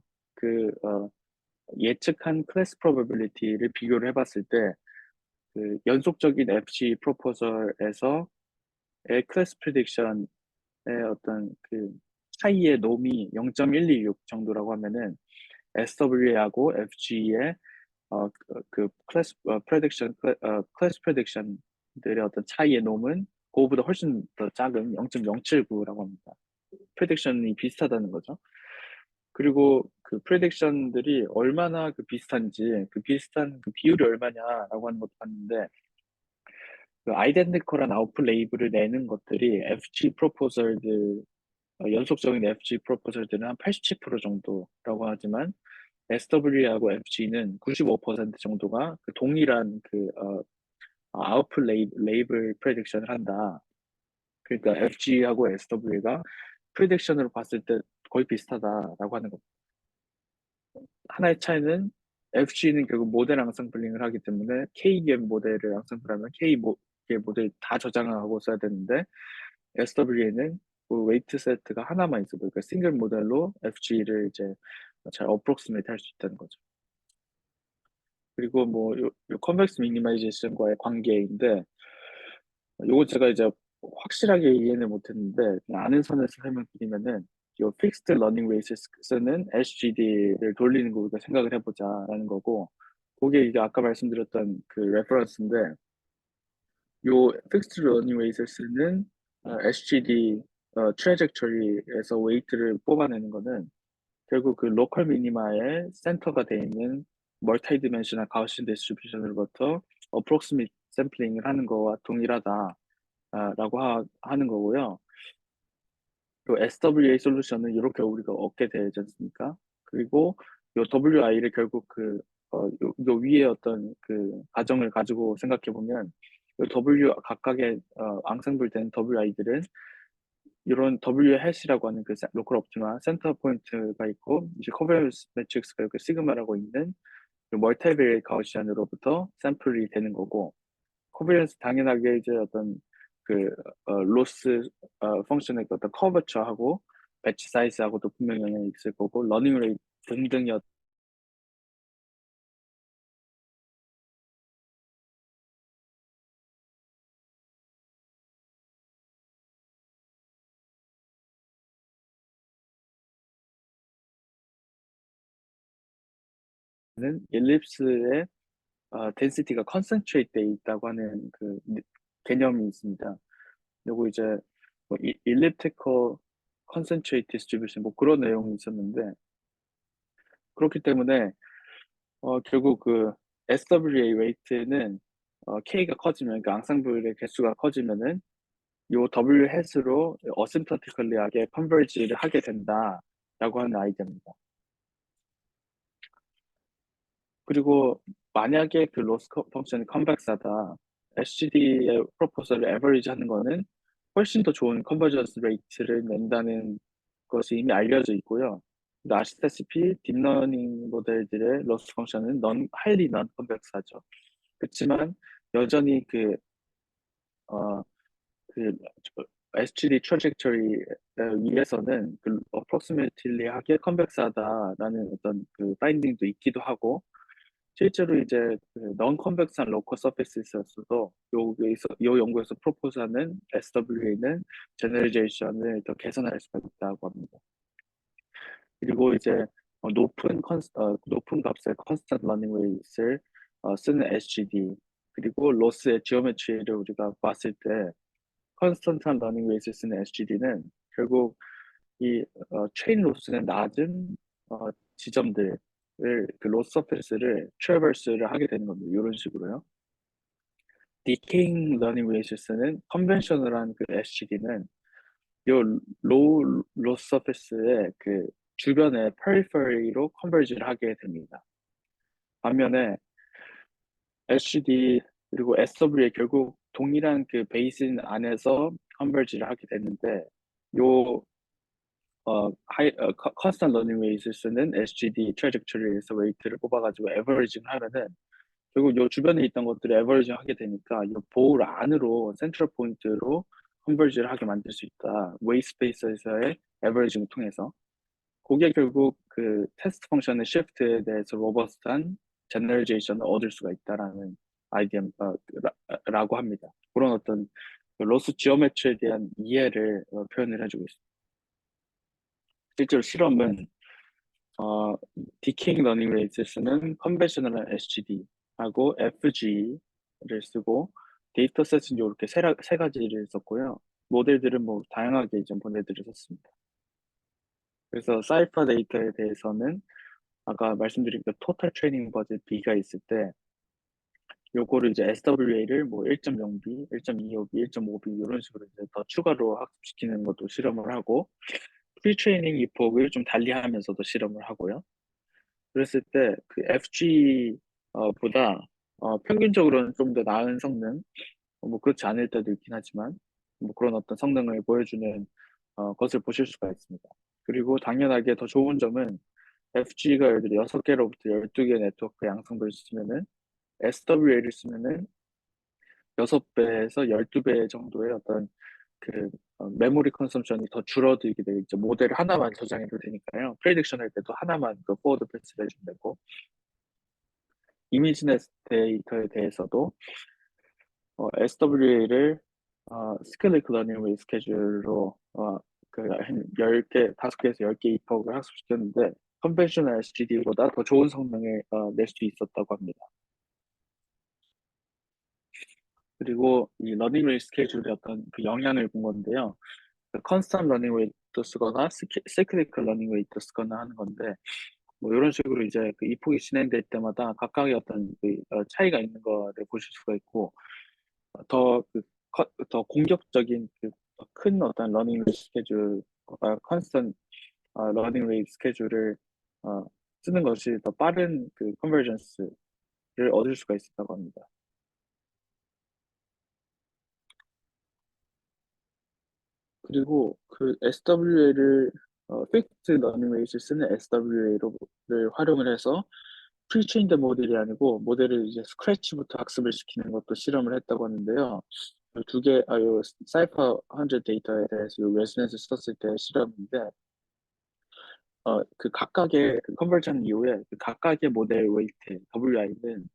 예측한 클래스 프로버빌리티를 비교를 해봤을 때, 그 연속적인 FC 프로포설에서의 클래스 프리딕션의 어떤 그 차이의 놈이 0.126 정도라고 하면은 SW하고 FG의 그 클래스 프레딕션들의 어떤 차이의 놈은 그거보다 훨씬 더 작은 0.079라고 합니다. 프레딕션이 비슷하다는 거죠. 그리고 그 프레딕션들이 얼마나 그 비슷한지, 그 비슷한 그 비율이 얼마냐라고 하는 것도 봤는데, 그 아이덴티컬한 아웃풋 레이블을 내는 것들이 FG 프로포설들, 연속적인 FG 프로포설들은 한 87% 정도라고 하지만 SW하고 FG는 95% 정도가 그 동일한 아웃풋 레이블 프레딕션을 한다. 그러니까 FG하고 SW가 프레딕션으로 봤을 때 거의 비슷하다라고 하는 겁니다. 하나의 차이는 FG는 결국 모델 앙상블링을 하기 때문에 KEM 모델을 앙상블하면 모델 다 저장하고 써야 되는데, SW에는 그 웨이트 세트가 하나만 있어. 그러니까 싱글 모델로 FG를 이제 잘 어프록시메이트 할 수 있다는 거죠. 그리고 뭐 요 컨벡스 미니마이제이션과의 관계인데, 요거 제가 이제 확실하게 이해는 못했는데 그냥 아는 선에서 설명드리면은, 요 픽스드 러닝 레이스는 SGD를 돌리는 거 우리가 생각을 해보자라는 거고, 그게 이제 아까 말씀드렸던 그 레퍼런스인데, 요 픽스드 러닝 웨이트는 SGD 트래젝토리에서 웨이트를 뽑아내는 거는 결국 그 로컬 미니마의 센터가 돼 있는 멀티 디멘셔널 가우시안 디스트리뷰션으로부터 어프록시밋 샘플링을 하는 거와 동일하다 라고 하는 거고요. 또 SWA 솔루션은 이렇게 우리가 얻게 되지 않습니까? 그리고 요 WI를 결국 요 위에 어떤 그 가정을 가지고 생각해 보면 요 W 각각의 앙상블된 WI들은 이런 W 해시라고 하는 그 로컬 옵티마 센터 포인트가 있고 이제 커버넌스 매트릭스가 그 시그마라고 있는 그 멀티베리에이트 가우시안으로부터 샘플이 되는 거고 코비런스 당연하게 이제 어떤 그 로스 펑션의 그 어떤 커버처하고 배치 사이즈하고도 분명히 영향이 있을 거고 러닝 레이트 등등이 어는 일립스의 덴시티가 컨센트레이트 돼 있다고 하는 그 개념이 있습니다. 그리고 이제 뭐 일립티컬 컨센트레이트 디스트리뷰션 뭐 그런 내용이 있었는데 그렇기 때문에 결국 그 SWA 웨이트는 K가 커지면 그 앙상블의 개수가 커지면은 요 W 햇으로 어심프토티컬리하게 컨버지를 하게 된다라고 하는 아이디어입니다. 그리고 만약에 그 로스 펑션이 컨벡스하다 HCD의 프로포설을 에버리지 하는 거는 훨씬 더 좋은 컨버전스 레이트를 낸다는 것이 이미 알려져 있고요. 근데 아시다시피 딥러닝 모델들의 로스 펑션은 하이리 넌 컨벡스하죠. 그렇지만 여전히 어, 그 SGD 트래젝토리 위에서는 그 approximately하게 컨벡스하다라는 어떤 그 파인딩도 있기도 하고 실제로 이제 그 non-convex한 local surfaces에서도 요 연구에서 프로포즈하는 SWA는 제너리제이션을 더 개선할 수가 있다고 합니다. 그리고 이제 높은 값의 constant running rate를 쓰는 SGD 그리고 로스의 지오메트리를 우리가 봤을 때 컨스턴트한 러닝 웨이스 쓰는 SGD는 결국 이 체인 로스는 낮은 지점들을 그 로스 서페스를 트래버스를 하게 되는 겁니다. 이런 식으로요. 디케잉 러닝 웨이스는 컨벤셔널한 그 SGD는 요 로스 서페스의 그 주변의 페리퍼리로 컨버지를 하게 됩니다. 반면에 SGD 그리고 SW에 결국 동일한 그 베이sin 안에서 컨버지를 하게 되는데 요 컨스턴트 러닝 웨이트는 SGD 트래젝토리에서 웨이트를 뽑아가지고 에버리징 하면은 결국 요 주변에 있던 것들을 에버리징 하게 되니까 이 볼 안으로 센트럴 포인트로 컨버지를 하게 만들 수 있다. 웨이 스페이스에서의 에버리징을 통해서 그게 결국 그 테스트 펑션의 시프트에 대해서 로버스트한 제너리제이션을 얻을 수가 있다라는 라고 합니다. 그런 어떤 로스 지오메트리에 대한 이해를 표현을 해주고 있습니다. 실제로 실험은 디케잉 러닝 레이스는 컨벤셔널한 SGD하고 FG를 쓰고 데이터셋은 이렇게 세 가지를 썼고요. 모델들은 뭐 다양하게 이제 모델들을 썼습니다. 그래서 사이파 데이터에 대해서는 아까 말씀드린 그 토탈 트레이닝 버짓 B가 있을 때 요거를 이제 SWA를 뭐 1.0B, 1.25B, 1.5B 이런 식으로 이제 더 추가로 학습시키는 것도 실험을 하고 프리 트레이닝 이폭을 좀 달리하면서도 실험을 하고요. 그랬을 때 그 FG 보다 평균적으로는 좀 더 나은 성능, 뭐 그렇지 않을 때도 있긴 하지만 뭐 그런 어떤 성능을 보여주는 것을 보실 수가 있습니다. 그리고 당연하게 더 좋은 점은 FG가 예를 들어 6개로부터 12개 네트워크 양성을 쓰면은 SWA를 쓰면은 6배에서 12배 정도의 어떤 메모리 컨섬션이 더 줄어들게 되겠죠. 모델을 하나만 저장해도 되니까요. 프레딕션 할 때도 하나만 그 포워드 패스를 해주면 되고 이미지넷 데이터에 대해서도 SWA를 스켈리크 러닝 웨이 스케줄로 한 10개, 5개에서 10개 입학을 학습시켰는데 컨벤셔널 SGD보다 더 좋은 성능을 낼 수 있었다고 합니다. 그리고 이 러닝 레이스 스케줄의 어떤 그 영향을 본 건데요. 컨스턴트 러닝 웨이트 쓰거나 사이클리컬 러닝 웨이트 쓰거나 하는 건데 뭐 이런 식으로 이제 그 입폭이 진행될 때마다 각각의 어떤 그 차이가 있는 거를 보실 수가 있고 더 그 더 공격적인 그 큰 어떤 러닝 레이스 스케줄 컨스턴트 러닝 레이스 스케줄을 어, 쓰는 것이 더 빠른 그 컨버전스를 얻을 수가 있었다고 합니다. 그리고 그 SWA를 픽스 러닝 레이스 쓰는 SWA를 활용을 해서 프리트레인드 모델이 아니고 모델을 이제 스크래치부터 학습을 시키는 것도 실험을 했다고 하는데요. 두 개, 요 사이퍼 100 데이터에 대해서 요 레지던스 썼을 때 실험인데, 그 각각의 그 컨버전 이후에 그 각각의 모델 웨이트 WI는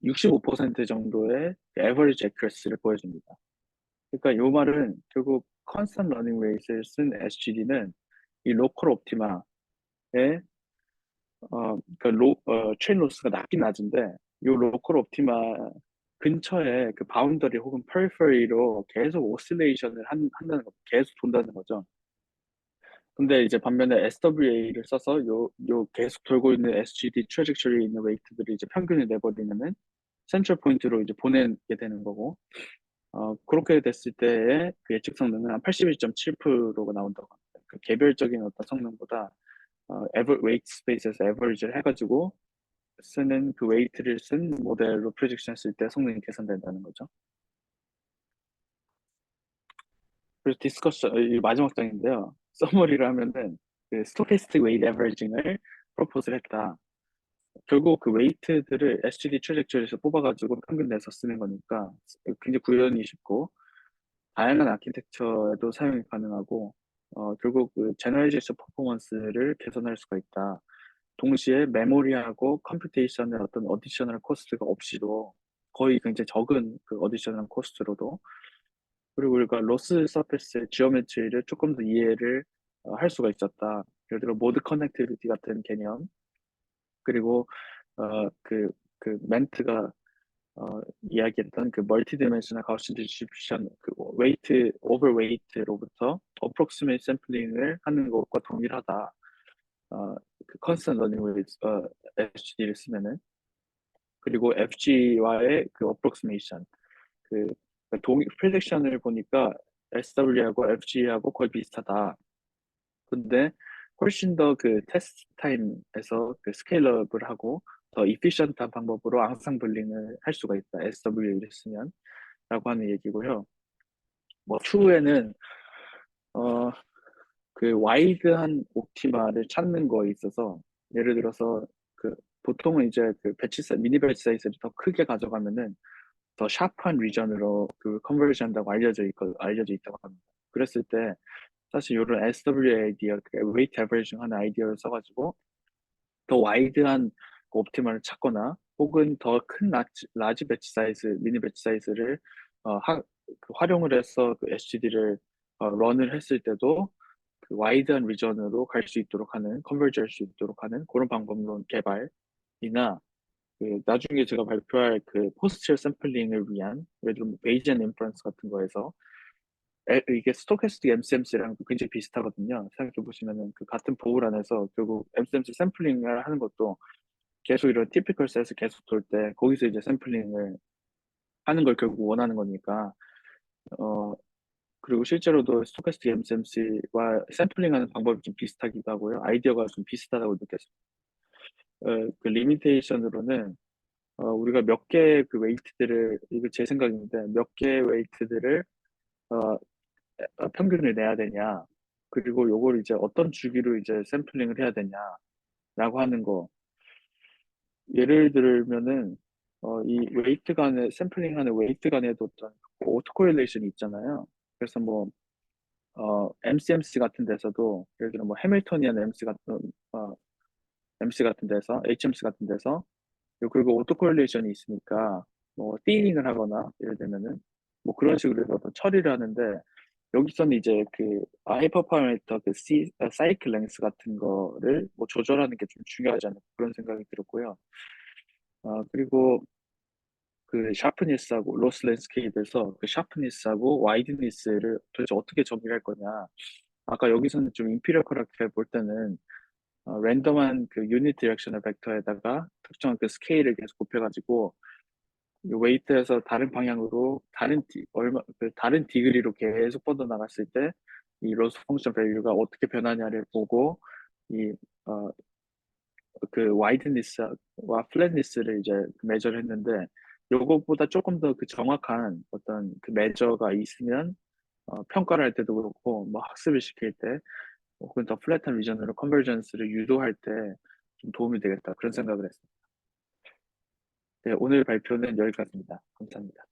65% 정도의 에버리지 액큐러시를 보여줍니다. 그러니까 요 말은 결국 컨스턴트 러닝 레이스를 쓴 SGD는 이 로컬 옵티마의 트레인 로스가 낮긴 낮은데 요 로컬 옵티마 근처에 그 바운더리 혹은 페리퍼리로 계속 오실레이션을 한다는 거, 계속 돈다는 거죠. 근데 이제 반면에 SWA를 써서 요 계속 돌고 있는 SGD 트래젝처리에 있는 웨이트들이 이제 평균을 내버리면은 센트럴 포인트로 이제 보내게 되는 거고, 그렇게 됐을 때의 그 예측 성능은 한 81.7%가 나온다고 합니다. 그 개별적인 어떤 성능보다 웨이트 스페이스에서 에버리지를 해가지고 쓰는 그 웨이트를 쓴 모델로 프로젝션 했을 때 성능이 개선된다는 거죠. 그래서 디스커션 이 마지막 장인데요. 서머리를 하면은 그 스토캐스틱 웨이트 에버리징을 프로포즈를 했다. 결국 그 웨이트들을 SGD 트래젝토리에서 뽑아가지고 평균 내서 쓰는 거니까 굉장히 구현이 쉽고 다양한 아키텍처에도 사용이 가능하고 결국 그 제너레이션 퍼포먼스를 개선할 수가 있다. 동시에 메모리하고 컴퓨테이션의 어떤 어디셔널 코스트가 없이도 거의 굉장히 적은 그 어디셔널 코스트로도 그리고 우리가 로스 서페스의 지오메트리를 조금 더 이해를 할 수가 있었다. 예를 들어 모드 커넥티비티 같은 개념 그리고 그 멘트가 이야기했던 그 멀티 디멘셔널 가우시 디스트리뷰션 그 웨이트 오버 웨이트로부터 어프록시메이트 샘플링을 하는 것과 동일하다. 그 컨스턴트 러닝 웨이트 FGD를 쓰면은 그리고 FG와의 그 어프록시메이션 그 프레딕션을 보니까 SW하고 FG하고 거의 비슷하다. 근데 훨씬 더 그 테스트 타임에서 그 스케일업을 하고 더 이피션트한 방법으로 앙상블링을 할 수가 있다. SW를 쓰면 라고 하는 얘기고요. 뭐 추후에는 어 그 와이드한 옵티마를 찾는 거에 있어서 예를 들어서 그 보통은 이제 그 미니 배치 사이즈를 더 크게 가져가면은 더 샤프한 리전으로 그 컨버전 한다고 알려져 있다고 합니다. 그랬을 때 사실 이런 SW 아이디어, 그 웨이트 에버리징 하는 아이디어를 써가지고 더 와이드한 그 옵티마를 찾거나 혹은 더 큰 라지 배치 사이즈, 미니 배치 사이즈를 그 활용을 해서 그 SGD를 런을 했을 때도 그 와이드한 리전으로 갈 수 있도록 하는, 컨버지 할 수 있도록 하는 그런 방법론 개발이나 그 나중에 제가 발표할 그 포스처 샘플링을 위한 예를 들면 베이지안 인퍼런스 같은 거에서 이게 스토캐스틱 MCMC랑 굉장히 비슷하거든요. 생각해 보시면은 그 같은 보울 안에서 결국 MCMC 샘플링을 하는 것도 계속 이런 티피컬 셋을 계속 돌 때 거기서 이제 샘플링을 하는 걸 결국 원하는 거니까 어 그리고 실제로도 스토캐스틱 MCMC와 샘플링하는 방법이 좀 비슷하기도 하고요. 아이디어가 좀 비슷하다고 느꼈어요. 그 리미테이션으로는 우리가 몇 개의 그 웨이트들을 이거 제 생각인데 몇 개의 웨이트들을 어, 평균을 내야 되냐 그리고 요걸 이제 어떤 주기로 이제 샘플링을 해야 되냐라고 하는 거 예를 들면은 이 웨이트 간의 샘플링하는 웨이트 간에도 어떤 오토 코릴레이션이 있잖아요. 그래서 뭐 MCMC 같은 데서도 예를 들어 뭐 해밀토니안 MC 같은 데서 HMC 같은 데서 그리고 오토 코릴레이션이 있으니까 뭐 띠링을 하거나 예를 들면은 뭐 그런 식으로 해서 어떤 처리를 하는데 여기서는 이제 그 하이퍼 파라미터 그 사이클 랭스 같은 거를 뭐 조절하는 게 좀 중요하지 않을까 그런 생각이 들었고요. 그리고 그 샤프니스하고 로스 랜스케이프에서 그 샤프니스하고 와이드니스를 도대체 어떻게 정의할 거냐. 아까 여기서는 좀 인피리어 커렉트 볼 때는 랜덤한 그 유닛 디렉셔널 벡터에다가 특정한 그 스케일을 계속 곱해가지고 이 웨이트에서 다른 방향으로 다른 디그리로 계속 뻗어나갔을 때 이 로스 펑션 밸류가 어떻게 변하냐를 보고 이 그 와이드니스와 플랫니스를 이제 매저를 했는데 요것보다 조금 더 그 정확한 어떤 그 매저가 있으면 평가를 할 때도 그렇고 뭐 학습을 시킬 때 혹은 더 플랫한 리전으로 컨버전스를 유도할 때 좀 도움이 되겠다 그런 생각을 했습니다. 네, 오늘 발표는 여기까지입니다. 감사합니다.